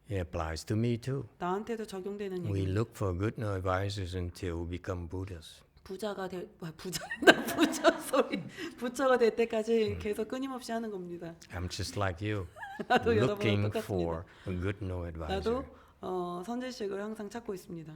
It applies to me too. 나한테도 적용되는 We 얘기. look for good new advisors until we become Buddhas. 부자가 될 부자 소리 부처가 될 때까지 계속 끊임없이 하는 겁니다. I'm just like you, 나도 looking 여러분과 for 똑같습니다. a good new advisor. 나도 선지식을 항상 찾고 있습니다.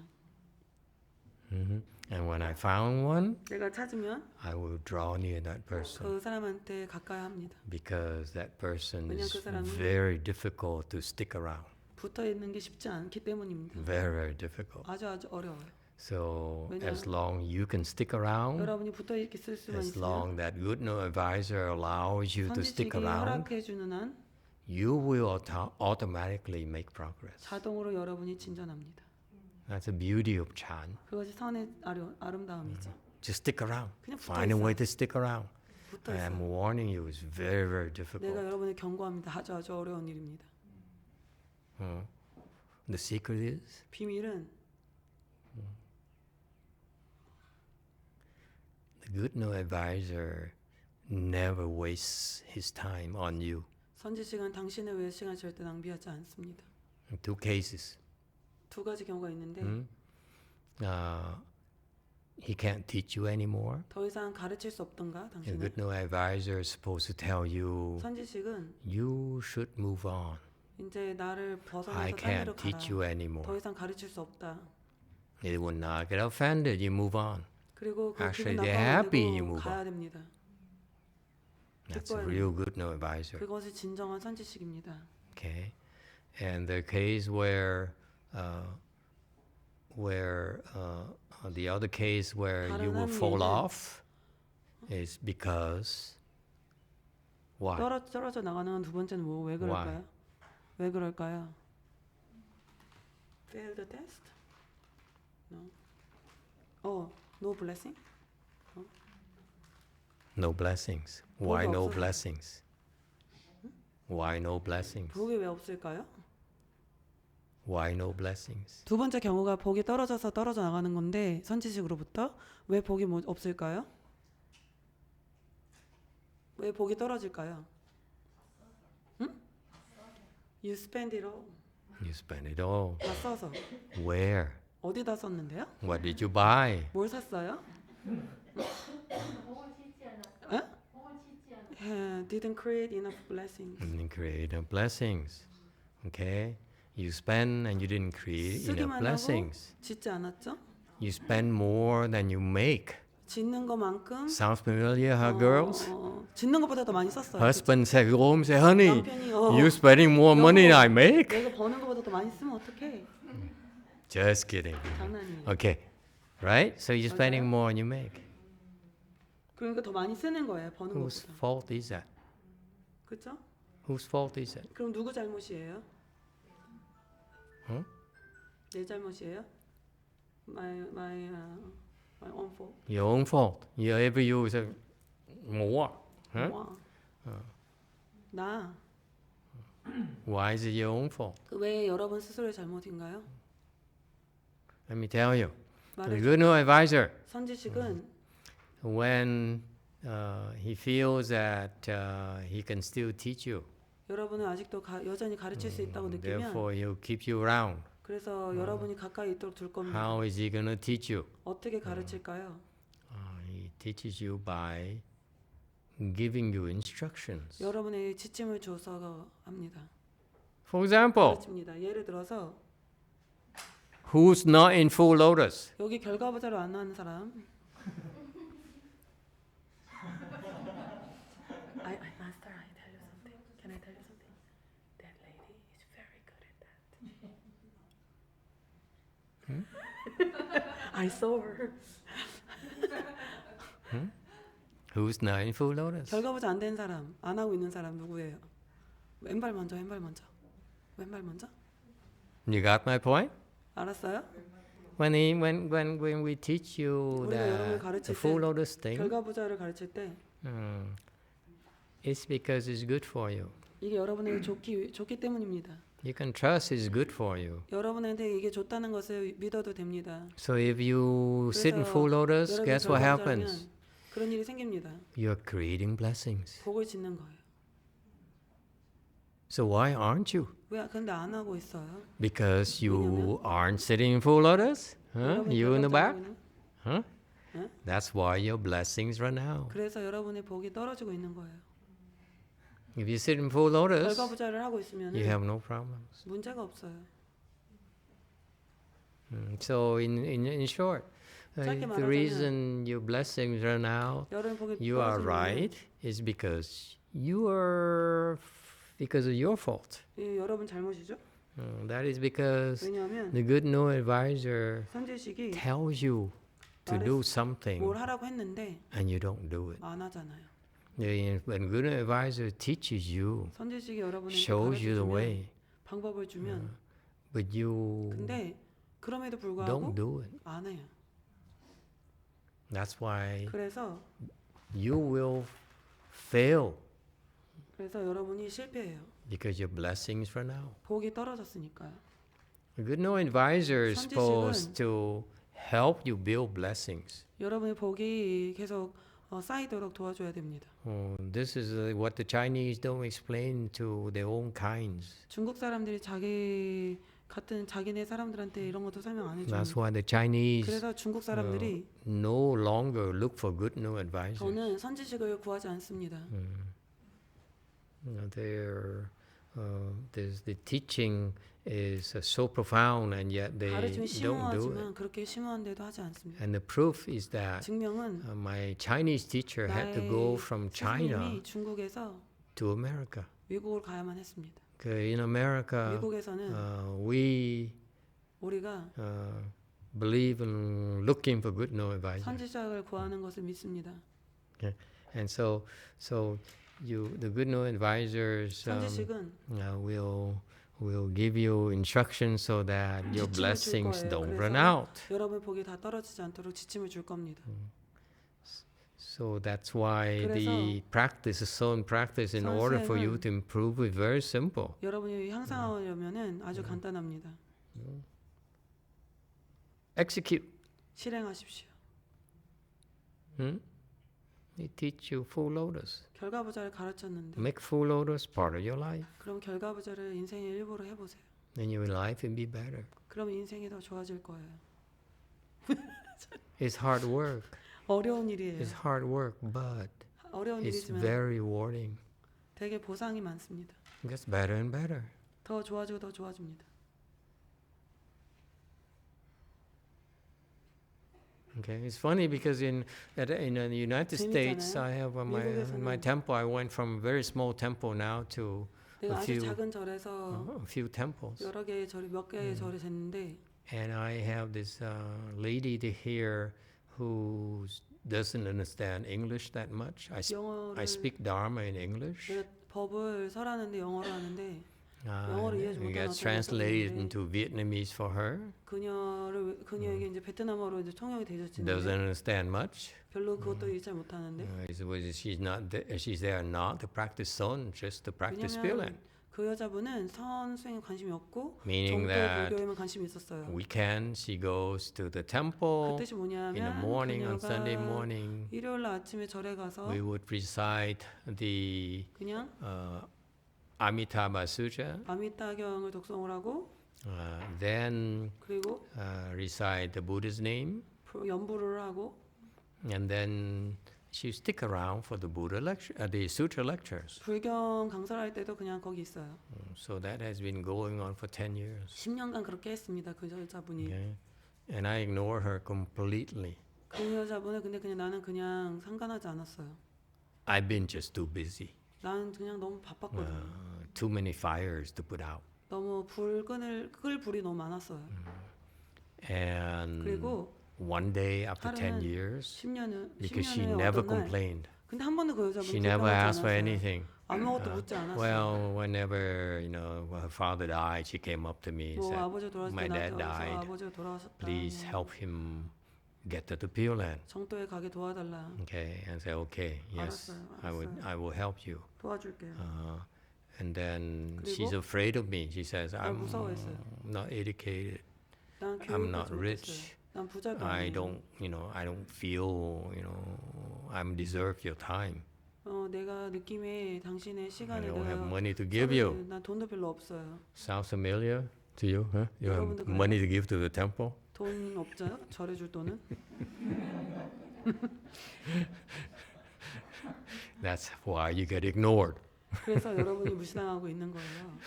And when I found one, 내가 찾으면 I will draw near that person 그 사람한테 가까이 합니다. because that person 왜냐면 is 그 사람은 very difficult to stick around. 붙어 있는 게 쉽지 않기 때문입니다. Very, very difficult. 아주 어려워요. So 왜냐면 as long you can stick around, 여러분이 붙어 있을 수만 as 있으면 long that good new advisor allows you to stick 선지식이 around, 허락해 주는 한 you will automatically make progress. 자동으로 여러분이 진전합니다. That's the beauty of Chan. 그것이 선의 아름다움이죠. Just stick around. 그냥 붙어 Find a way 있어. to stick around. 붙어 I am 있어. warning you, it's very, very 내가 difficult. 여러분을 경고합니다. 아주 어려운 일입니다. The secret is 비밀은 the good new advisor never wastes his time on you. 선지식은 당신을 위해 시간을 절대 낭비하지 않습니다. In two cases. 두 가지 경우가 있는데 He can't teach you anymore. 더 이상 가르칠 수 없던가 A 당신은 good new advisor is supposed to tell you, 선지식은 you should move on. 이제 나를 I 벗어나서 딴 데로 can't teach you 가라. 더 anymore. 이상 가르칠 수 없다. They will not get offended. You move on. 그리고 그 Actually, 기분 they're happy you 나빠가지고 move 가야 on. 됩니다. That's a 기뻐요. real good new advisor. 그것이 진정한 선지식입니다. Okay, and the case where the other case where you will fall off is because why? 떨어져 나가는 두 번째는 왜 그럴까요? 왜 그럴까요? Fail the test? No. No blessing? No blessings. Why 복이 no 없어서. blessings? Why no blessings? 복이 왜 없을까요? Why no blessings? 두 번째 경우가 복이 떨어져 나가는 건데 선지식으로부터 왜 복이 없을까요? 왜 복이 떨어질까요? 응? You spend it all. You spend it all. 다 써서. Where? 어디다 썼는데요? What did you buy? 뭘 샀어요? 복을 싣지 않았어. 에? 복을 싣지 않았어. Didn't create enough blessings. And then create the blessings. Okay? You spend and you didn't create enough 쓰기만 하고 blessings. 짓지 않았죠? You spend more than you make. 짓는 것만큼 Sounds familiar, huh, girls? 짓는 것보다 더 많이 썼어요. Husband said, home say, honey, 남편이 you spending more money than I make? 내가 버는 것보다 더 많이 쓰면 어떡해? Just kidding. 장난이에요. Okay, right? So you're spending more than you make. 그러니까 더 많이 쓰는 거예요. 버는 Whose 것보다. fault is that? 그렇죠? Whose fault is that? 그럼 누구 잘못이에요? 응? 내 잘못이에요? My own fault. Your own fault. Every you say more. Huh? 와. 나. Why is it your own fault? 왜 여러분 스스로의 잘못인가요? Let me tell you. The 말해줘. good new advisor, 선지식은 when he feels that he can still teach you, 여러분은 아직도 여전히 가르칠 수 있다고 느끼면 therefore he'll keep you around. 그래서 여러분이 가까이 있도록 둘 겁니다. How is he going to teach you? 어떻게 가르칠까요? He teaches you by giving you instructions. 여러분의 지침을 줘서 합니다. For example, 가르칩니다. 예를 들어서 who's not in full lotus? 여기 결과보자로 안 나는 사람 I saw her. Who's not in full lotus? 결과보자 안 된 사람, 안 하고 있는 사람 누구예요? 왼발 먼저, 왼발 먼저. 왼발 먼저? You got my point? 알았어요? When we teach you 우리가 여러분을 the 가르칠 full 때 lotus thing, 결과보자를 가르칠 때 it's because it's good for you. 이게 여러분에게 좋기 때문입니다. You can trust it's good for you. 여러분한테 이게 좋다는 것을 믿어도 됩니다. So if you sit in full lotus, 여러분이 guess what 결과보자면 happens? 그런 일이 생깁니다. You're creating blessings. 복을 짓는 거예요. So why aren't you? 왜 근데 안 하고 있어요? Because you aren't sitting in full lotus? Huh? 여러분이 You in the back? 결과적으로는 Huh? 응? That's why your blessings run out. 그래서 여러분의 복이 떨어지고 있는 거예요. If you sit in full lotus, 결과보자를 하고 있으면 you have no problems. 문제가 없어요. So in short, 짧게 the 말하자면 reason your blessings run out, 여러분 복이 you are 떨어지는 right, is because because of your fault. 예, 여러분 잘못이죠? That is because 왜냐하면 the good no advisor 선지식이 tells you to do something 뭘 하라고 했는데 and you don't do it. 안 하잖아요. When good advisor teaches you, 선지식이 여러분에게 shows you the 가르쳐주면 way, 방법을 주면 but you 근데 그럼에도 불구하고 don't do it. 안 해요. That's why 그래서 you will fail 여러분이 실패해요. because your blessings run out. 복이 떨어졌으니까요. A good no advisor is 선지식은 supposed to help you build blessings. 여러분의 복이 계속 쌓이도록 도와줘야 됩니다. This is what the Chinese don't explain to their own kinds. 중국 사람들이 자기네 사람들한테 이런 것도 설명 안 해줍니다. That's why the Chinese 그래서 중국 사람들이 no longer look for good no advisors. 저는 선지식을 구하지 않습니다. The teaching is so profound, and yet they 가르침이 don't do it. 심오하지만 그렇게 심오한데도 하지 않습니다. And the proof is that 증명은 my Chinese teacher had to go from China 스승님이 중국에서 to America. 미국을 가야만 했습니다. In America, 미국에서는 우리가 believe in looking for good no advisor. 선지식을 구하는 것을 믿습니다. And so the good no advisors 선지식은 will give you instructions so that your 지침을 줄 blessings 거예요. don't 그래서 run out. 여러분 복이 다 떨어지지 않도록 지침을 줄 겁니다. So that's why 그래서 the practice is so in practice in order for you 선생은 to improve is very simple. 여러분이 향상하려면은 아주 간단합니다. Execute. 실행하십시오. They teach you full lotus. 결과보자를 가르쳤는데 Make full lotus part of your life. 그럼 결과보자를 인생의 일부로 해보세요. Then your life will be better. 그럼 인생이 더 좋아질 거예요. It's hard work. 어려운 일이에요. It's hard work, but 어려운 it's 일이지만 very rewarding. 되게 보상이 많습니다. It gets better and better. 더 좋아지고 더 좋아집니다. Okay, it's funny because in the United States, 재밌잖아요. I have in my 미국에서는 temple. I went from a very small temple now to 내가 a 아주 few 작은 절에서 a few temples, 여러 개의 절이 몇 개의 절에 쟀는데 and I have this lady here who doesn't understand English that much. I 영어를 speak Dharma in English. 내가 법을 설하는데 영어로 하는데 영어를 이해하지 It 못하는 gets 어떤 translated 여성인데 into Vietnamese for her. 그녀에게 이제 베트남어로 이제 통역이 Doesn't 되어지는데 understand much. 별로 그것도 이해 잘 못하는데 She's there not to practice son, just to practice feeling. 왜냐면 그 여자분은 선수에 관심이 없고 Meaning 정도 that 불교에만 관심이 있었어요. weekend she goes to the 그 temple 뜻이 in the 뭐냐면 morning on 그녀가 Sunday morning. 일요일 날 아침에 절에 가서 We would recite the 그냥 Amitabha Sutra, 아미타경을 독송을 하고 then 그리고 recite the Buddha's name, 연부를 하고 and then she stick around for the Buddha lecture, the Sutra lectures. 불경 강사를 할 때도 그냥 거기 있어요. So that has been going on for 10 years. 10년간 그렇게 했습니다. 그 여자분이. Okay. And I ignore her completely. 그 여자분은 근데 그냥 나는 그냥 상관하지 않았어요. I've been just too busy. 나는 그냥 너무 바빴거든. Too many fires to put out. 너무 끌 불이 너무 많았어요. And 그리고 one day after 10 하루는 years 10년은 because she 10년에 never 어떤 날 complained. 근데 한 번도 그 여자분 She never asked for 불평하지 anything. 않았어요. 아무것도 묻지 않았어요. Well, whenever her father died, she came up to me and 뭐 said, 아버지가 돌아왔을 "My 때 dad 나한테 와서 died. 아버지가 돌아왔었다. Please help him get to the Pure Land." 정도에 가게 도와달라. Okay, and say, "Okay, yes, 알았어요. I will help you." 도와줄게요. And then 그리고 she's afraid of me. She says, 날 "I'm 무서워했어요. not educated. 난 I'm not 교육을 rich. 못했어요. 난 부자도 I 아니에요. I don't feel, I'm deserve your time. 내가 느낌에 당신의 I 시간을 don't have 내가 money to give you." 난 돈도 별로 없어요. Sounds familiar to you? Huh? You have 여러분도 그래요? money to give to the temple? 돈 없어요? 절해줄 돈은? That's why you get ignored. 그래서 여러분이 무시당하고 있는 거예요.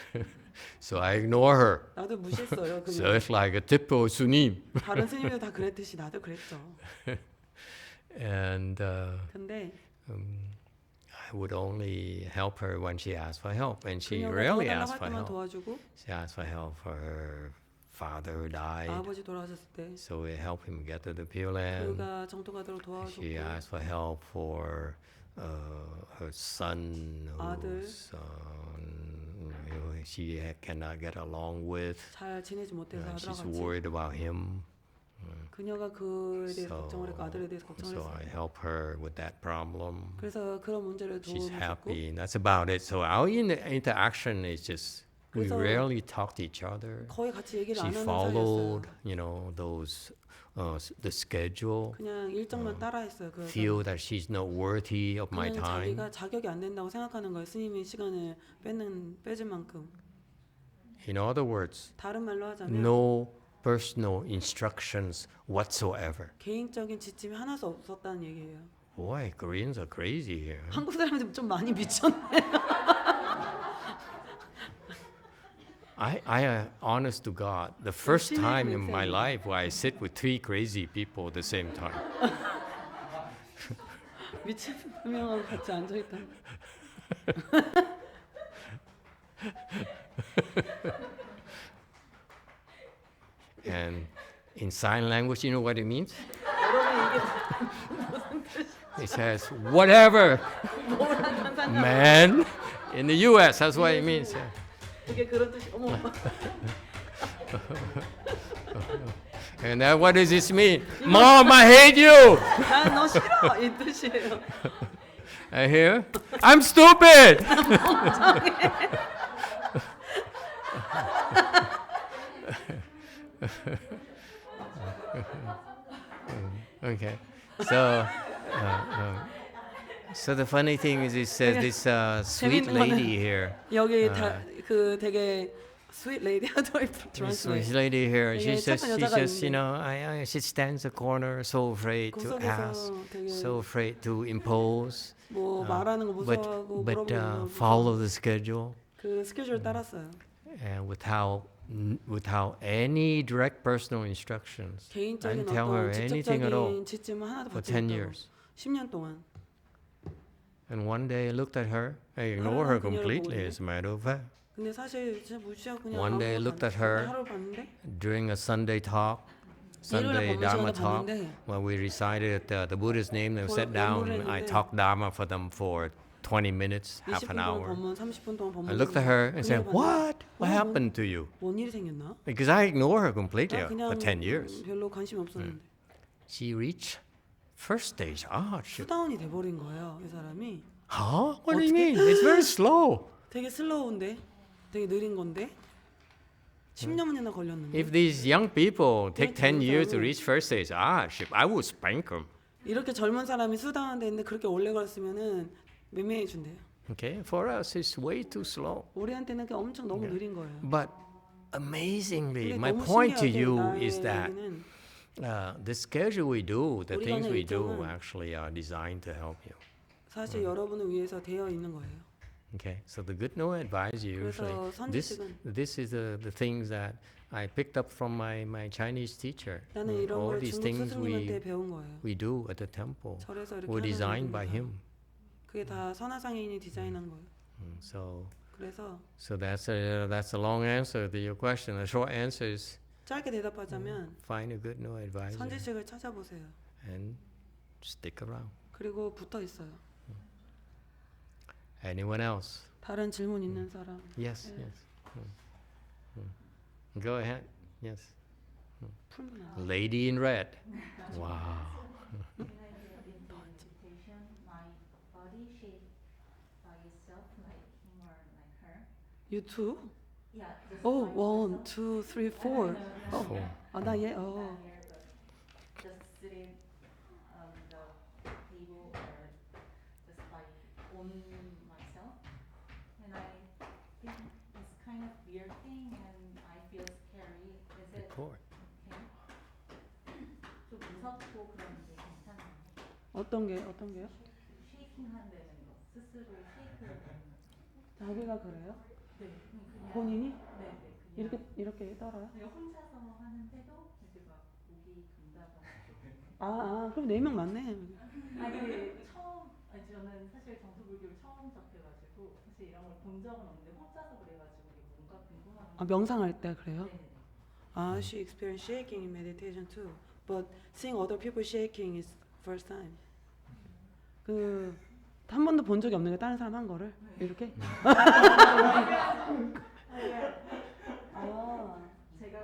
So I ignore her. 나도 무시했어요. So 그냥 it's like a typical 스님. 다른 스님들 다 그랬듯이 나도 그랬죠. And 근데 I would only help her when she asked for help. And she 그녀가 rarely 도와달라고 asked 할 for 때만 help. 도와주고 She asked for help for her father who died. 아버지 돌아가셨을 때 So we help him get to the Pure Land. 그가 정토가도록 도와줬고 She asked for help for her son, 아들. who's she cannot get along with. 잘 지내지 못해서 She's 아들하고 worried about him. 그녀가 그에 대해서 So, 걱정을 했고 아들에 대해서 걱정을 so I 했어요. help her with that problem. 그래서 그런 문제를 She's 도와줬고 happy. That's about it. So our interaction is just we 그래서 rarely talk to each other. 거의 같이 얘기를 She 안 하는 followed, 사이였어요. those the schedule. 그냥 일정만 따라했어요. 그래서 Feel that she's not worthy of my 그냥 time. 자기가 자격이 안 된다고 생각하는 거예요. 스님이 시간을 뺏을 만큼. In other words, 다른 말로 하자면 no personal instructions whatsoever. 개인적인 지침이 하나도 없었다는 얘기예요. Boy, Koreans are crazy here. 한국 사람들 좀 많이 미쳤네. Honest to God, the first 신의 time in my 냄새. life where I sit with three crazy people at the same time. 미친 두 명하고 같이 앉아 있다. And in sign language, you know what it means? It says, whatever, man. In the US, that's what it means. 그게 그런 뜻이. 어머. And then what does this mean? Mom, I hate you! 난너 싫어 이 뜻이에요. I hear? I'm stupid! Okay. So the funny thing is, it says this sweet 재밌는 거는 lady here. 여기 그 되게 sweet lady how do I This translate? sweet lady here. 되게 She says, 착한 여자가 있는데. she stands in the corner, so afraid to ask, 구석에서 되게 so afraid to impose, 뭐 말하는 거 무서워하고 but 물어보는 거 follow the schedule, 그 스케줄 따랐어요. and without any direct personal instructions. I 개인적인 didn't tell her 어떤 anything at all 직접적인 지침을 하나도 for 받지 10 못하고 years. 10년 동안. And one day I looked at her. I ignored her 그녀를 completely, 보고 as a matter of fact. 근데 사실 진짜 무시하고 그냥 One day I looked at her 하루 봤는데 during a Sunday talk, Sunday 일요일에 Dharma 법문 talk, 시간에 봤는데 when we recited the Buddha's name and sat 법문을 down. I 했는데 talked Dharma for them for 20 minutes, half 20분 an 동안 hour. 법문 30분 동안 법문 I looked at her and said, "What? What 어, happened to you?" 뭔 일이 생겼나? Because I ignored her completely 나 그냥 for 10 years. 별로 관심이 없었는데 She reached first stage. 수다운이 돼버린 거예요 이 사람이. Huh? What do you mean? It's very slow. 되게 슬로우인데 되게 느린 건데 10년이나 걸렸는데 If these young people take 10 years to 그래서 reach first stage, I would spank them. 이렇게 젊은 사람이 수다운 데 있는데 그렇게 오래 걸렸으면은 매매해 준대요. Okay, for us it's way too slow. 우리한테는 그게 엄청 너무 느린 거예요. But amazingly, 근데 my 너무 point to 신기하게 you 나의 is that 얘기는 the schedule we do, the 우리가 things 하는 we do, 일정은 actually are designed to help you. 사실 여러분을 위해서 되어 있는 거예요. Okay, so the good note advise you usually. 그래서 선지식은 This is the things that I picked up from my Chinese teacher. 나는 이런 All 걸 these 중국 things 스승님한테 배운 거예요. we do at the temple 절에서 이렇게 were 하는 designed by 겁니다. him. 그게 다 선화상인이 디자인한 거예요. So 그래서 that's a long answer to your question. The short answer is 짧게 대답하자면 find a good no advisor 선지식을 찾아보세요. and stick around. 그리고 붙어 있어요. Anyone else? 다른 질문 있는 사람? Yes, yes. Go ahead. Yes. 풀문화. Lady in red. Wow. When I get into meditation, my body shapes by itself, like him or like her. You too? Yeah. just Oh, by 1, myself. 2, 3, 4. No, Four. 아, 나 얘. not here, but just sitting on the table or just by on myself, and I think it's kind of weird thing, and I feel scary. Is it Report. okay? 좀 무섭고 그런데 괜찮아요. 어떤 게요? 쉐이킹 한다는 거, 스스로 쉐이크를 하는 거. 자기가 그래요? 네, 그냥 본인이? 네, 그냥 이렇게 떨어요? 그냥 혼자서 하는데도 이제 막 목이 긴다거나. 그럼 4명 맞네. 아니 처음, 아니 저는 사실 정토불교를 처음 접해가지고 사실 이런 걸 본 적은 없는데 혼자서 그래가지고 이게 뭔가 궁금한. 아, 명상할 때 그래요? 네네. She experienced shaking in meditation too, but seeing other people shaking is first time. 한 번도 본 적이 없는 게 다른 사람 한 거를 이렇게? 제가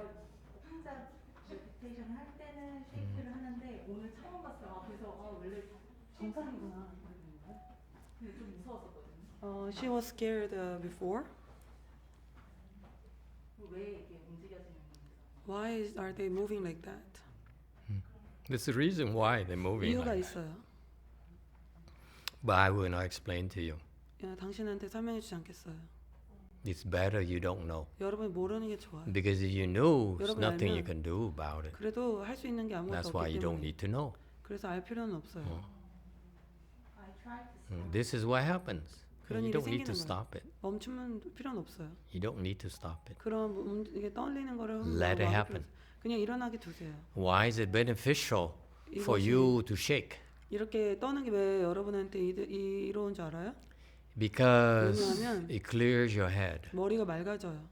혼자 메디테이션 할 때는 쉐이크를 하는데 오늘 처음 봤어요. 그래서 원래 정상이구나. 근데 좀 무서웠었거든요. She was scared before. 왜 이게 움직여지는 건지. Why are they moving like that? There's a reason why they're moving. 이유가 Like 있어요. but I will not explain to you. 당신한테 설명해 주지 않겠어요. It's better you don't know. 여러분이 모르는 게 좋아요. Because if you know, there's 여러분이 nothing you 알면 can do about it. 그래도 할 수 있는 게 아무것도 That's why 없기 you don't 때문에. need to know. 그래서 알 필요는 없어요. I tried to This is what happens. 그런 You 일이 don't need to 생기는 거예요. stop it. 멈추면 필요는 없어요. You don't need to stop it. 그런 이게 떨리는 거를 Let it happen. 그냥 일어나게 두세요. Why is it beneficial for 이것이- you to shake? 이렇게 떠는 게 왜 여러분한테 이로운 줄 알아요? Because 왜냐하면 it clears your head 머리가 맑아져요.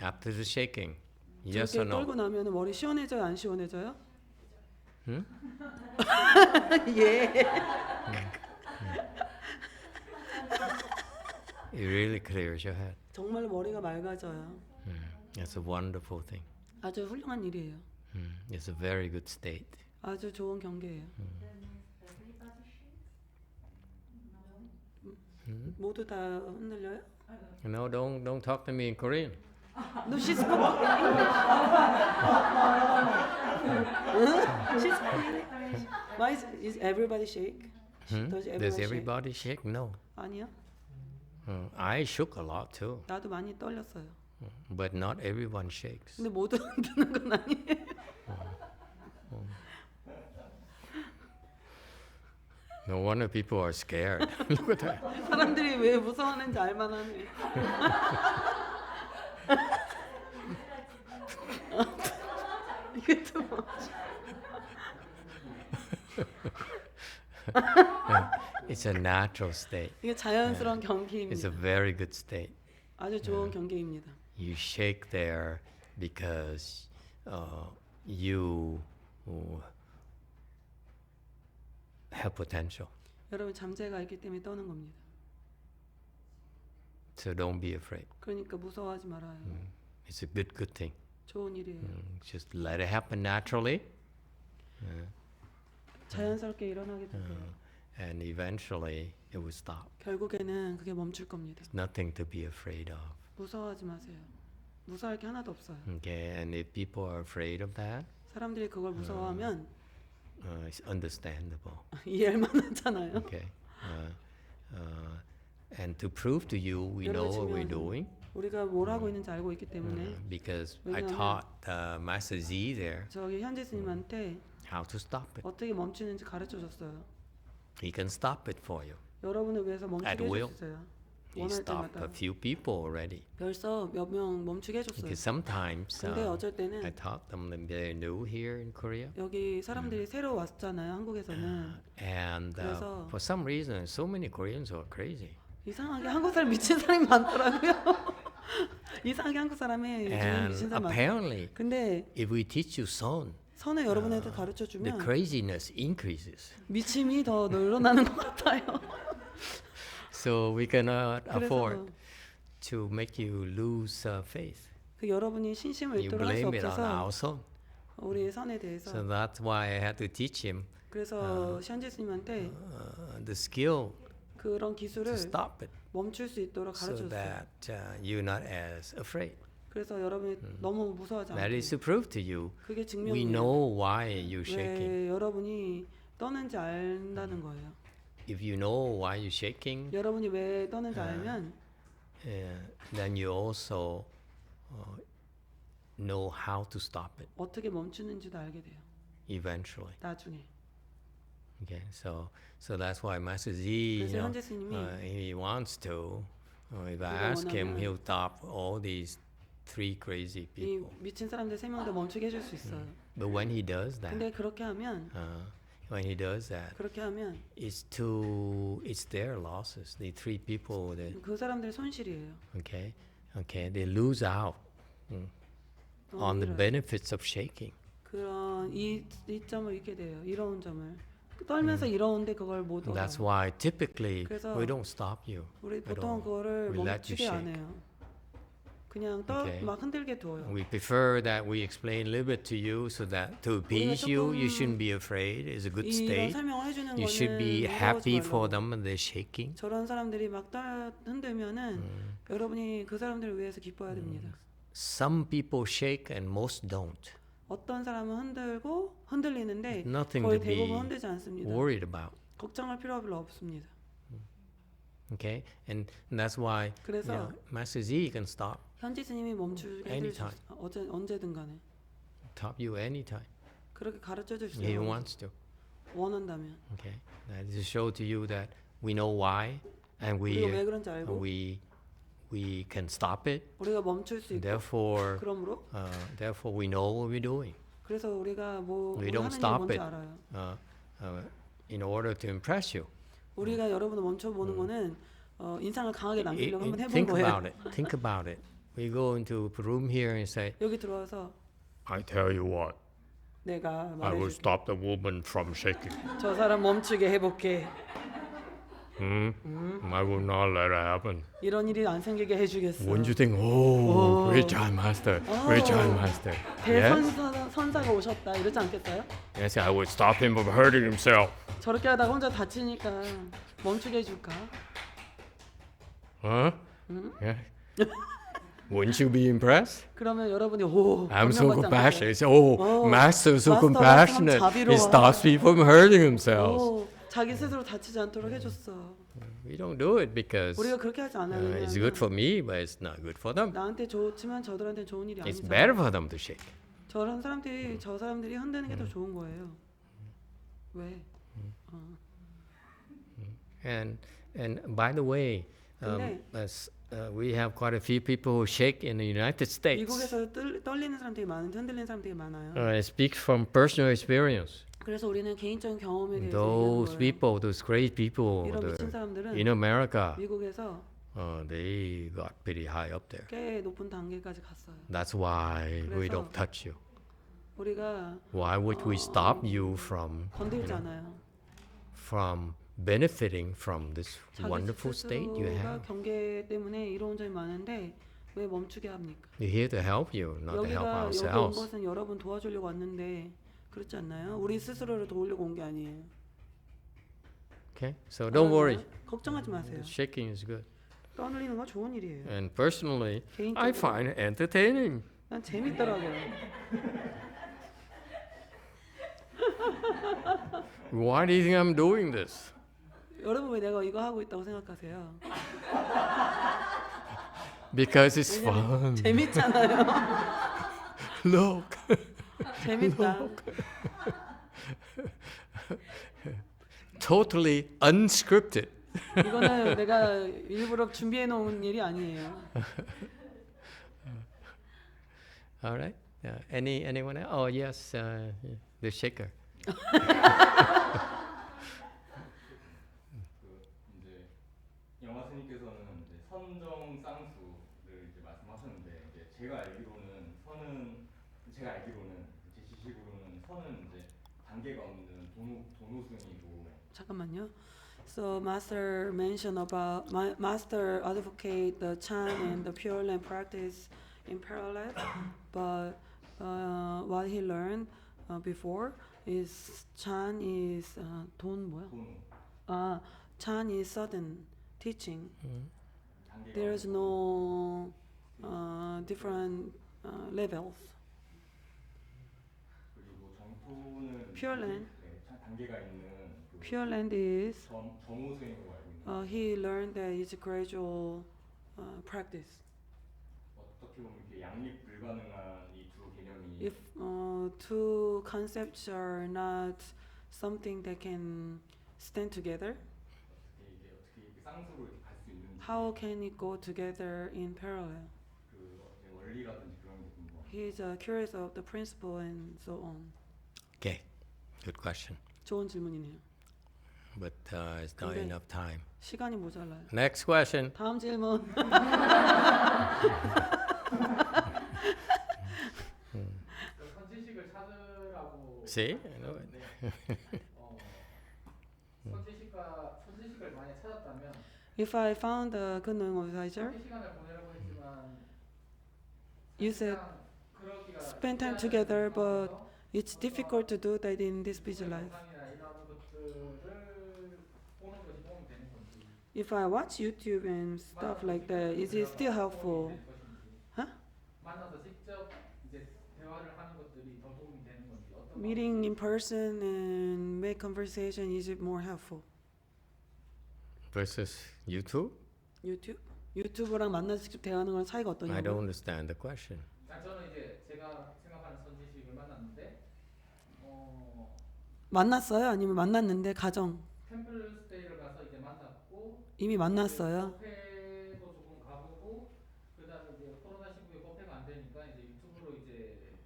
after the shaking. Yes 저렇게 or 떨고 no? 나면 머리 시원해져요, 안 시원해져요? Hmm? 예. It really clears your head. 정말 머리가 맑아져요. It's a wonderful thing. 아주 훌륭한 일이에요. It's a very good state. 아주 좋은 경계예요. 모두 다 흔들려요? No, don't talk to me in Korean. No, she spoke English. She spoke English. Why is everybody shake? Does everybody shake? No. 아니요. I shook a lot too, 나도 많이 떨렸어요. but not everyone shakes. 근데 모두 흔드는 건 아니에요. No wonder people are scared. Look at that. 사람들이 왜 무서워하는지 알만하네. 이것도 뭐. It's a natural state. 이게 자연스러운 It's 경계입니다. a very good state. 아주 좋은 경계입니다. You shake there because you have potential. 여러분 잠재가 있기 때문에 떠는 겁니다. So don't be afraid. 그러니까 무서워하지 말아요. It's a good thing. 좋은 일이에요. Just let it happen naturally, 자연스럽게 일어나게 두세요. and eventually it will stop. 결국에는 그게 멈출 겁니다. Nothing to be afraid of. 무서워하지 마세요. 무서워할 게 하나도 없어요. Okay, and if people are afraid of that, 사람들이 그걸 무서워하면 it's understandable. 이해할 만하잖아요. Okay, and to prove to you, we know what we're doing. 우리가 뭘 하고 있는지 알고 있기 때문에 Because I 왜냐하면- taught Master Z there 저기 현지 스님한테 how to stop it. 어떻게 멈추는지 가르쳐 줬어요. He can stop it for you. 여러분을 위해서 At 멈추게 will. 해줬어요. He 원할 stopped 때마다. a few people already. 벌써 몇 명 멈추게 해줬어요. Because sometimes 근데 어쩔 I 때는 taught them that they're new here in Korea, 여기 사람들이 새로 왔잖아요. 한국에서는. and 그래서- for some reason, so many Koreans are crazy. 이상하게 한국 사람 미친 사람이 많더라고요. 이상하게 한국 사람이 요즘 And 미친 사람 많아. apparently, 근데 if we teach you son, 선을 여러분한테 가르쳐 the 주면 craziness increases. 미침이 더 늘어나는 것 같아요. So we cannot 그래서 afford to make you lose faith. 그 여러분이 신심을 You 잃도록 할 수 blame it on 없어서 our son. 우리의 선에 대해서 So that's why I had to teach him 그래서 현재 스님한테 the skill 그런 to 기술을 stop it, 멈출 수 있도록 so 가르쳐줬어요. that you're not as afraid. 그래서 여러분이 너무 무서워하지 That is to 않게 prove to you 그게 we 증명이에요. know why you're shaking. 왜 여러분이 떠는지 안다는 거예요. If you know why you're shaking, 여러분이 왜 떠는지 알면 then you also know how to stop it 어떻게 멈추는지도 알게 돼요. eventually. 나중에. Okay, so that's why Master Z, 그래서 현재 스님이 he wants to. If I 그거 ask him, 원하면 he'll stop all these three crazy 이 people. 미친 사람들 3명 다 멈추게 해줄 수 있어요. But when he does that, 근데 그렇게 하면 it's their losses. The three people that 그 사람들의 손실이에요. okay, they lose out on the 이런- benefits of shaking. 그런 이점을 잃게 돼요. 이로운 점을 떨면서 이로운데 그걸 못 얻어요. That's why typically 그래서 we don't stop you. 우리 at 보통 all. 그거를 We let you 멈추게 안 shake. 해요. 그냥 Okay. 막 흔들게 둬요. We prefer that we explain a little bit to you so that to appease you, you shouldn't be afraid. It's a good 이런 state. 설명을 해주는 You should be 거는 happy 무서워하지 for 말라고. them when they're shaking. 저런 사람들이 막 흔들면은 여러분이 그 사람들을 위해서 기뻐해야 됩니다. Some people shake and most don't. 어떤 사람은 흔들리는데 Nothing 거의 to be 대부분 흔들지 않습니다. worried about. 걱정할 필요가 별로 없습니다. Okay, and that's why 그래서 Master Z can stop 현지 스님이 멈추게 해줄 수 Anytime. 언제든 간에 you anytime. 그렇게 가르쳐 He 주세요. wants to. 원한다면. Okay, that is to show to you that we know why and 우리가 왜 그런지 알고 we can stop it. 우리가 멈출 수 있고 Therefore, 그러므로 we know what we're doing. 그래서 우리가 뭐 We 우리 don't 하는 일 stop 뭔지 it. 알아요. In order to impress you. 우리가 여러분을 멈춰보는 거는 인상을 강하게 남기려고 한번 해본 Think 거예요. about it. Think about it. We go into a room here and say, 여기 들어와서 I tell you what, 내가 I will 말해줄게. stop the woman from shaking. 저 사람 멈추게 해볼게. I will not let it happen. 이런 일이 안 생기게 해주겠어. When you think, oh, great job, master, great job, master. Yes, 대선사가 오셨다 이러지 않겠어요? yes, I will stop him from hurting himself. 저렇게 하다가 혼자 다치니까 멈추게 해줄까? Huh? Yeah. Wouldn't you be impressed? 그러면 여러분이 오 I'm so 감명받지 compassionate. 않겠어요? It's, oh, Oh, master is so master가 참 compassionate. He 자비로워. stops people from hurting themselves. 오, 자기 스스로 다치지 않도록 해줬어. we don't do it because 우리가 그렇게 하지 않아요. it's good for me, but it's not good for them. 나한테 좋지만 저들한테 좋은 일이 It's 아니죠. better for them to shake. 저런 사람들이 저 사람들이 흔드는 게 더 좋은 거예요. 왜? And by the way, 근데 we have quite a few people who shake in the United States. 미국에서 떨리는 사람들이 많은데 흔들리는 사람들이 많아요. I speak from personal experience. 그래서 우리는 개인적인 경험에 대해서 Those 얘기하는 거예요. people, those crazy people 이런 미친 사람들은 in America, 미국에서 they got pretty high up there. 꽤 높은 단계까지 갔어요. That's why we 그래서 don't touch you. 우리가 Why would we stop you from 건들지 않아요. benefiting from this 자기 wonderful state you 스스로가 have? 경계 때문에 이로운 점이 많은데 왜 멈추게 합니까? We're here to help you, not to help 여기 온 ourselves. 것은 여러분 도와주려고 왔는데 그렇지 않나요? 우리 스스로를 도우려고 온 게 아니에요. Okay, so don't worry. 걱정하지 마세요. Shaking is good. 떠놀리는 건 좋은 일이에요. And personally, 개인적으로 I find it entertaining. 난 재밌더라고요. Why do you think I'm doing this? 여러분 왜 내가 이거 하고 있다고 생각하세요? Because it's fun. 재밌잖아요. Look. 재밌다. Totally unscripted. 이거는 내가 일부러 준비해 놓은 일이 아니에요. All right. Anyone else? Oh yes, the shaker. 이제 영화 스님께서는 이제 선정 쌍수를 이제 말씀하셨는데 제가 알기로는 제 지식으로는 선은 이제 단계가 없는 도노승이고. 잠깐만요. So master mentioned about master advocate the Chan and the Pure Land practice in parallel, but what he learned before is Chan is 돈 뭐야? Chan is sudden teaching. There is no different levels. 그리고 정토는 Pure Land. 단계가 있는 Pure Land is 정오승이라고 알고 있는데 he learned that it's a gradual practice. 어떻게 보면 이렇게 양립 불가능한 이 두 개념이 If two concepts are not something that can stand together, 어떻게 이렇게 쌍수로 이렇게 갈 수 있는지 how can it go together in parallel? 그 원리라든지 그런 게 궁금해요. He is curious of the principle and so on. Okay, good question. 좋은 질문이네요. But it's not 근데- enough time. 시간이 모자라요. Next question. 다음 질문. 선지식을 찾으라고. See? I know it. 선지식을 많이 찾았다면 If I found a good knowing advisor, 짧은 시간을 보내라고 했지만 you said 그러기가 spend time 쉽지 않은 together, but 상황에서 it's difficult to do that in this busy life. 영상이나 이런 것들을 보는 것이 도움이 되는 건지. If I watch YouTube and stuff like that, is it still helpful? Huh? 만나서 직접 이제 대화를 하는 것들이 더 도움이 되는 건지 어떤 Meeting in person and make conversation, is it more helpful? Versus YouTube? 유튜브? 유튜브랑 만나서 직접 대화하는 건 차이가 I don't 어떠냐고? understand the question. 저는 이제 제가 생각하는 선지식을 만났는데 만났어요? 아니면 만났는데 가정? 템플 스테이를 가서 이제 만났고 이미 만났어요? 카페도 조금 가보고 그다음에 이제 코로나 시국에 카페가 안 되니까 이제 유튜브로 이제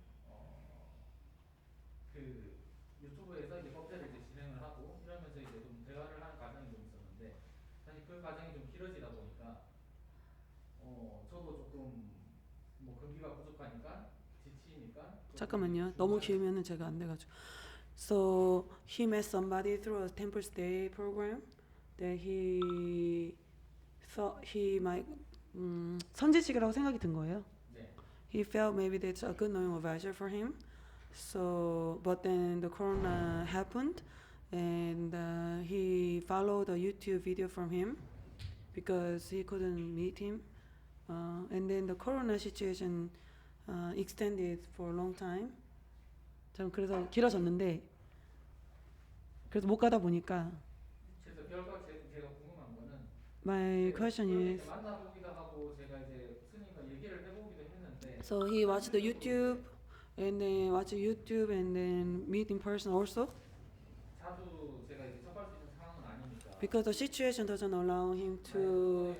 그 유튜브에서 이제 카페를 이제 진행을 하고 이러면서 이제 좀 대화를 하는 과정이 좀 있었는데 사실 그 과정이 좀 길어지다 보니까 저도 조금 뭐 근기가 부족하니까 지치니까 잠깐만요. 너무 길면은 제가 안 돼가지고. So he met somebody through a temple stay program that he thought he might 선지식이라고 생각이 든 거예요. 네. He felt maybe that's a good knowing advisor for him. So, but then the corona happened, and he followed a YouTube video from him because he couldn't meet him. And then the corona situation extended for a long time. 좀 그래서 길어졌는데 그래서 못 가다 보니까 그래서 결과 제가 궁금한 거는 my question is 만나보기도 하고 제가 이제 스님과 얘기를 해보기도 했는데 so he watched the YouTube and then meet in person also 자주 제가 이제 접할 수 있는 상황은 아니니까 because the situation doesn't allow him to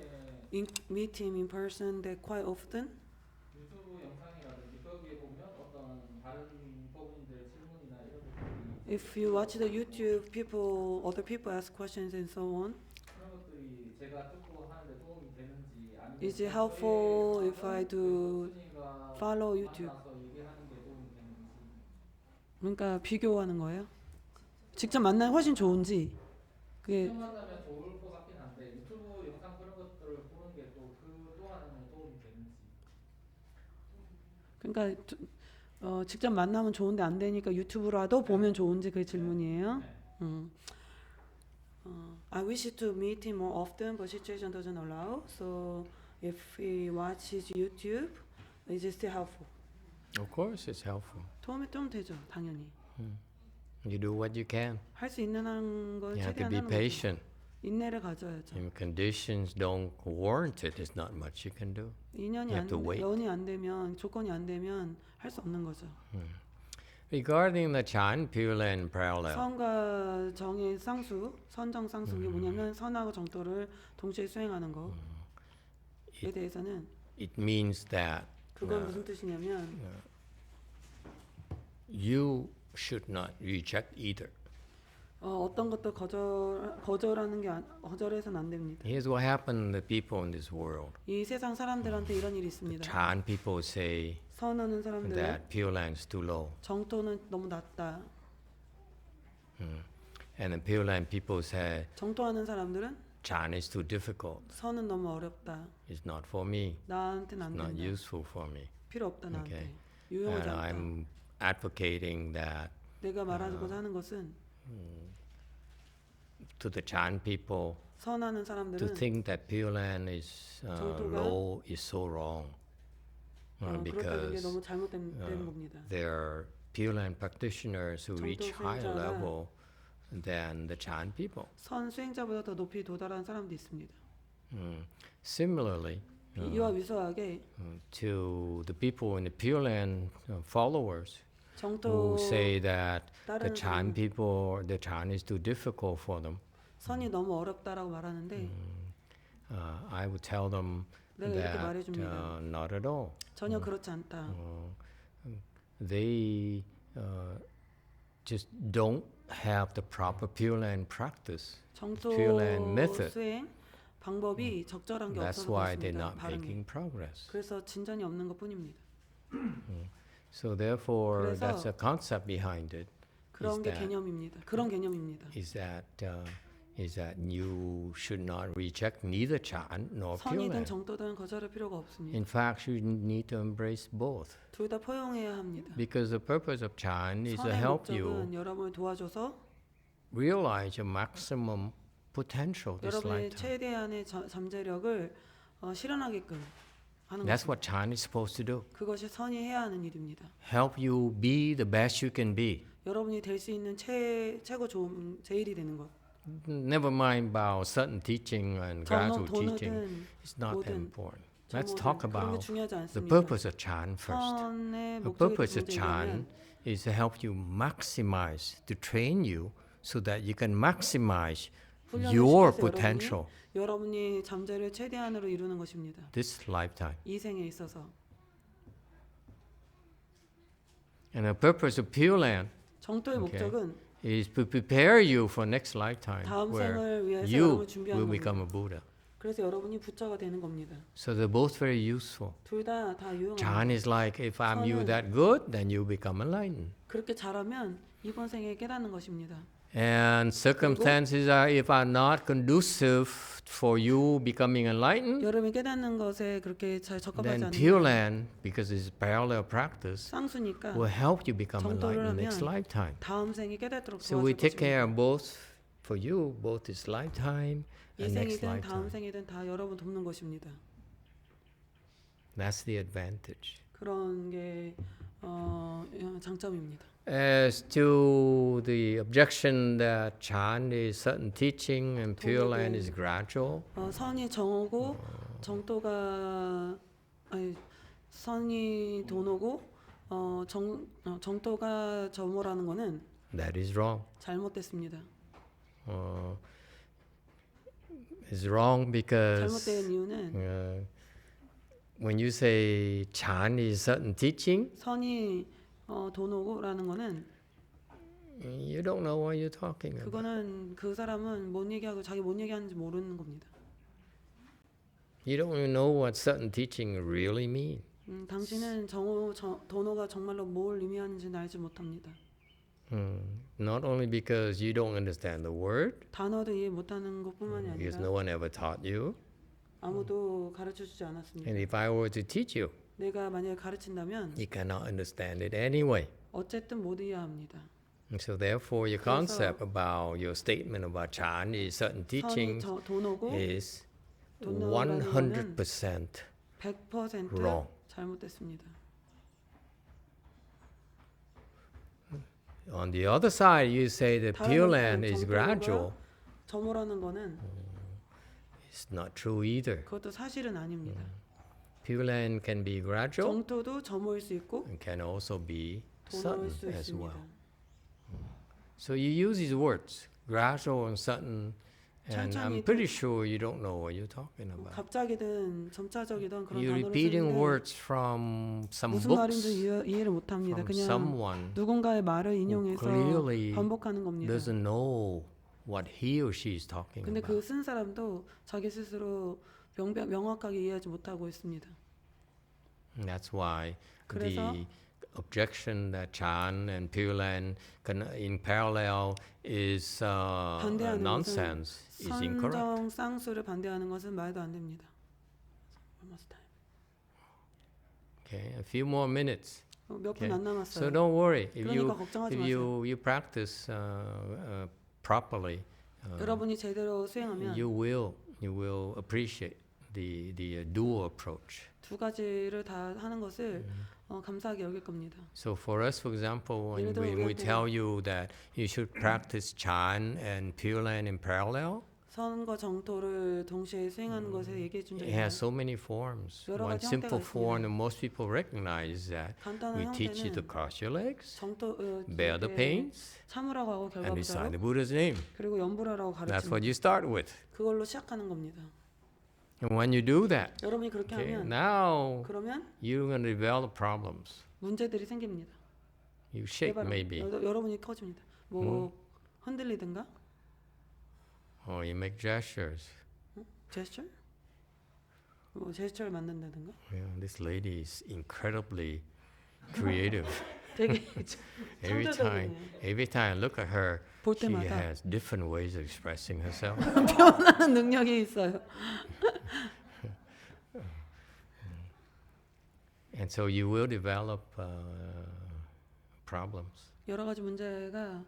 이번에 meet him in person that quite often. 유튜브 영상이라든지 거기에 보면 어떤 다른 법인들 질문이나 이런 것들이 If you watch the YouTube, other people ask questions and so on. 그런 것들이 제가 듣고 하는데 도움이 되는지 아니면 Is it helpful if I do 스님과 follow YouTube? 만나서 얘기하는 게 도움이 되는지 그러니까 비교하는 거예요. 직접 만나면 훨씬 좋은지. 그게 직접 만나면 좋을 것 같긴 한데 유튜브 영상 그런 것들을 보는 게 또 그 또한은 도움이 되는지 그러니까 직접 만나면 좋은데 안 되니까 유튜브라도 보면 좋은지 그 질문이에요. I wish to meet him more often, but situation doesn't allow. So if he watches YouTube, is it still helpful? Of course, it's helpful. 도움이 좀 되죠, 당연히. You do what you can. 할 수 있는 걸 You have to 최대한 be 하는 거죠. patient. 인내를 가져야죠. If conditions don't warrant it, there's not much you can do. 인연이 You 안 have to wait. 연이 안 되면 조건이 안 되면 할 수 없는 거죠. Regarding the Chan, Pure Land parallel, 선과 정의 쌍수, 선정 쌍수 이게 뭐냐면 선하고 정도를 동시에 수행하는 거에 대해서는 it means that 그건 무슨 뜻이냐면 you should not reject either. 어떤 것도 거절해서는 안 됩니다. Here's what happened to the people in this world. 이 세상 사람들한테 이런 일이 있습니다. Chan people say 선하는 사람들은 that Pure Land is too low. 정토는 너무 낮다. And the Pure Land people say 정토하는 사람들은 Chan is too difficult. 선은 너무 어렵다. It's not for me. 나한테는 안 Not 된다. useful for me. 필요 없다 나한테. Okay. 유용하지 And 않다. I'm advocating that 내가 말하고자 하는 것은 to the Chan people 선하는 to 사람들은 think that Pure Land is 정토가 low is so wrong. 그렇다는 게 Because 너무 잘못된 겁니다. there are Pure Land practitioners who reach higher 수행자가 level than the Chan people. 선 수행자보다 더 높이 도달한 사람도 있습니다. Similarly, 이와 유사하게 to the people in the Pure Land followers 정토 who say that the 따르는 Chan 사람, people, the Chan is too difficult for them, 선이 너무 어렵다라고 말하는데 I would tell them 내가 이렇게 that 말해줍니다. not at all. 전혀 그렇지 않다. They just don't have the proper Pure Land practice. 정토 Pure Land method. 수행 방법이 적절한 게 That's 없어서 why they're 그렇습니다. not 발음이. making progress. 그래서 진전이 없는 것뿐입니다. So therefore, 그래서 that's a concept behind it. 그런 게 that- 개념입니다. 그런 개념입니다. Is that you should not reject neither Chan nor Pure 선이든 Land. 정토든 거절할 필요가 없습니다. In fact, you need to embrace both. 둘 다 포용해야 합니다. Because the purpose of Chan is to 선의 help you 목적은 여러분을 도와줘서 realize your maximum potential this 여러분의 lifetime. 최대한의 잠재력을 실현하게끔 하는 That's 것입니다. what Chan is supposed to do. 그것이 선이 해야 하는 일입니다. Help you be the best you can be. 여러분이 될 수 있는 최고 좋은 제일이 되는 것. Never mind about certain teaching and gradual teaching. 돈이든 It's not that 뭐든 important. Let's talk 그런 게 about 중요하지 the 않습니다. purpose of Chan first. 선의 The 목적이 purpose of 먼저 Chan 얘기하면 is to help you maximize, to train you so that you can maximize 훈련을 your 시켜서 potential 여러분이 잠재를 최대한으로 이루는 것입니다. this lifetime. 이 생에 있어서 And the purpose of Pure Land 정토의 Okay. 목적은 is to prepare you for next lifetime 다음 where 생을 위해서 you 여러분을 준비하는 will become 겁니다. a Buddha. 그래서 여러분이 부처가 되는 겁니다. So they're both very useful. 둘 다 Chan 유용합니다. is like, if I'm you 저는- that good, then you become enlightened. 그렇게 잘하면 이번 생에 깨닫는 것입니다. And circumstances are, if are not conducive for you becoming enlightened, 여러분이 깨닫는 것에 그렇게 잘 적합하지 then Pure 않으면 Land, because it's parallel practice, 쌍수니까 will help you become 정토를 enlightened next 하면 lifetime. 다음 생에 깨닫도록 So we 도와줄 take care 것입니다. of both for you, both this lifetime 이 and next 생이든 다음 lifetime. 생이든 다 여러분 돕는 것입니다. That's the advantage. 그런 게 장점입니다. As to the objection that Chan is certain teaching and Pure Land is gradual, 선이 정오고 정토가 선이 도노고 정토가 점오라는 거는 that is wrong. 잘못됐습니다. It's wrong because 잘못된 이유는 when you say Chan is certain teaching, 선이 도노고라는 거는 you don't know what you're talking about. 그거는 그 사람은 뭔 얘기하고 자기 뭔 얘기하는지 모르는 겁니다. You don't even know what certain teaching really mean. 당신은 도노가 정말로 뭘 의미하는지는 알지 못합니다. Not only because you don't understand the word, 단어도 이해 못하는 것뿐만이 because 아니라 no one ever taught you. 아무도 가르쳐주지 않았습니다. And if I were to teach you, 내가 만약에 가르친다면 you cannot understand it anyway. 어쨌든 못 이해합니다. And so therefore your concept about your statement about Chan is certain 선이 teaching 도노고 is 도노라는 100% 100% wrong. 잘못됐습니다. On the other side, you say that Pure 다른 Land is gradual. 점오라는 거는 It's not true either. 그것도 사실은 아닙니다. Pure Land can be gradual 정토도 점오일 수 있고 and can also be 도노일 sudden 수 as 있습니다. well. So you use these words, gradual and sudden, And 천천히 I'm pretty sure you don't know what you're talking about. 갑자기든 점차적이든 그런 You're 단어를 repeating 쓰는데 words from some 무슨 books, 말인지 이해를 못합니다. from 그냥 someone 누군가의 말을 인용해서 clearly 반복하는 겁니다. doesn't know what he or she is talking 근데 그 about. 쓴 사람도 자기 스스로 명확하게 이해하지 못하고 있습니다. And that's why 그래서 the objection that Chan and Pure Land in parallel is 반대하는 nonsense, is incorrect. 선정 쌍수를 반대하는 것은 말도 안 됩니다. Almost time. Okay, a few more minutes. 몇 분 Okay. 안 남았어요. So don't worry. If 그러니까 걱정하지 마세요. you practice properly, 여러분이 제대로 수행하면 you will appreciate the dual approach. 두 가지를 다 하는 것을 감사하게 여길 겁니다. So for us, for example, 예를 들어 when we 우리한테 tell you that you should practice Chan and Pure Land in parallel, 선과 정토를 동시에 수행하는 것에 얘기해 준 적이 it 있나요? has so many forms. 여러 One 가지 simple 형태가 form 있습니다. that most people recognize is that 간단한 we teach you to 형태는 cross your legs, 정토 bear the pains, 참으라고 하고 and recite the 결과부자로 Buddha's name. 그리고 연불하라고 That's 가르칩니다. what you start with. 그걸로 시작하는 겁니다. And when you do that, 여러분이 그렇게 okay, 하면 now 그러면 you're going to develop problems. 문제들이 생깁니다. You shake 예바로 maybe, 여러분이 커집니다. 뭐 흔들리든가 or you make gestures. 제스처? 뭐 제스처를 만든다든가 Yeah, this lady is incredibly creative. 되게 Every 창조적이에요. time I look at her, 볼 she 때마다 has different ways of expressing herself. 표현하는 능력이 있어요. And so you will develop problems. 여러 가지 문제가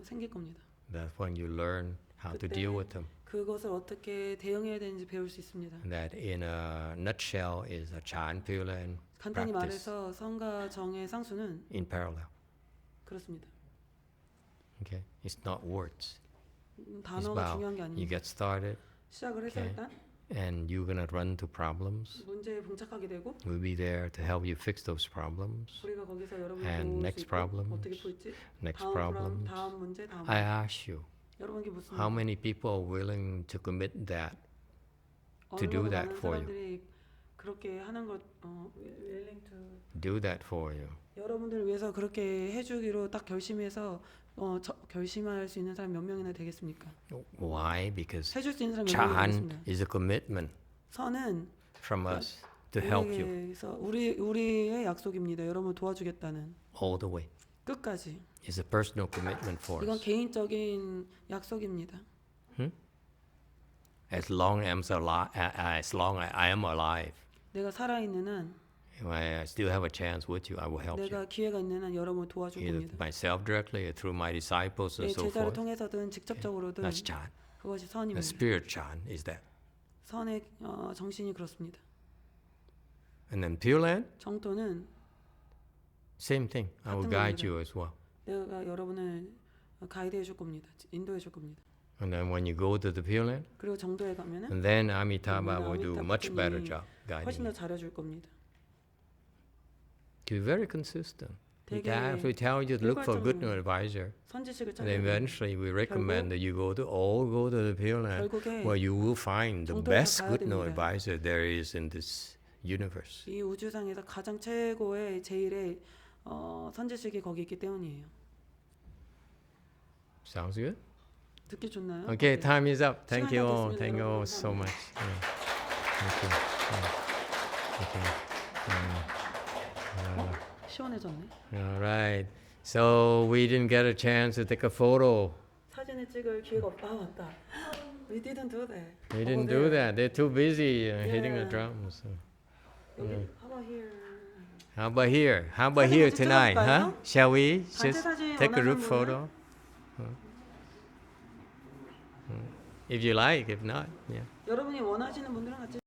생길 겁니다. That's when you learn how to 그때 deal with them. 그것을 어떻게 대응해야 되는지 배울 수 있습니다. That in a nutshell is a Chan Pure Land 간단히 practice 말해서 성과 정의 쌍수는 in parallel. 그렇습니다. Okay, it's not words. It's 단어가 about 중요한 게 you 아닙니다. get started 시작을 해서 okay. 일단 and you're gonna run into problems. 문제에 봉착하게 되고 We'll be there to help you fix those problems. 우리가 거기서 여러분을 And 도울 수 next 있고 problems, 어떻게 풀지? Next 다음 problems. 다음 문제 다음 I 문제. ask you, 여러분께 묻습니다. how many people are willing to commit that to 어느 do 정도 that 많은 for you? 사람들이 그렇게 하는 것 willing to Do that for you. 여러분들을 위해서 그렇게 해주기로 딱 결심해서 결심할 수 있는 사람 몇 명이나 되겠습니까? Why? Because 해줄 수 있는 사람 몇 명이나 Chan 되겠습니다. is a commitment 선은 from us to help you 우리에게서 우리의 약속입니다. 여러분 도와주겠다는 all the way. 끝까지. It's a personal commitment for 이건 us. 개인적인 약속입니다. As long as I am alive, 내가 살아있는 한, I still have a chance with you. I will help you. 내가 기회가 있는 한 여러분을 도와줄 Either 겁니다. myself directly or through my disciples 내 and so 제자를 forth. 통해서든 직접적으로든 That's Chan. 그것이 The 선입니다. spirit Chan is that. 선의 정신이 그렇습니다. And then Pure Land, 정토는 same thing. I will 같은 guide 겁니다. you as well. 내가 여러분을 가이드해 줄 겁니다. 인도해 줄 겁니다. And then when you go to the Pure Land, 그리고 정도에 가면은 and then Amitabha will do a much 아미타바님이 better job 훨씬 guiding 더 you. 잘해줄 겁니다. Be very consistent. We 되게 tell you to look for a good 일괄적으로 advisor. 선지식을 And 찾아야 돼요. eventually we recommend that you go to the Pure Land 결국에 where you will find the 정도에 best 가야 good 됩니다. advisor there is in this universe. 이 우주상에서 가장 최고의 제일의 선지식이 거기 있기 때문이에요. Sounds good? 듣기 좋나요? Okay, 어때요? time is up. Thank 시간이 you 다 all. 됐습니다, Thank you all 여러분. so much. Thank you. 시원해졌네. All right. So we didn't get a chance to take a photo. 사진을 찍을 기회가 없다. 맞다. We didn't do that. We didn't do that. They're too busy hitting the Yeah. drums. 여기 how about here? How about here? How about 사진 here 같이 tonight, huh? 찍어볼까요? Shall we 단체 just 사진 take a 원하는 group 분은? photo? If you like, if not, yeah. 여러분이 원하시는 분들은 같이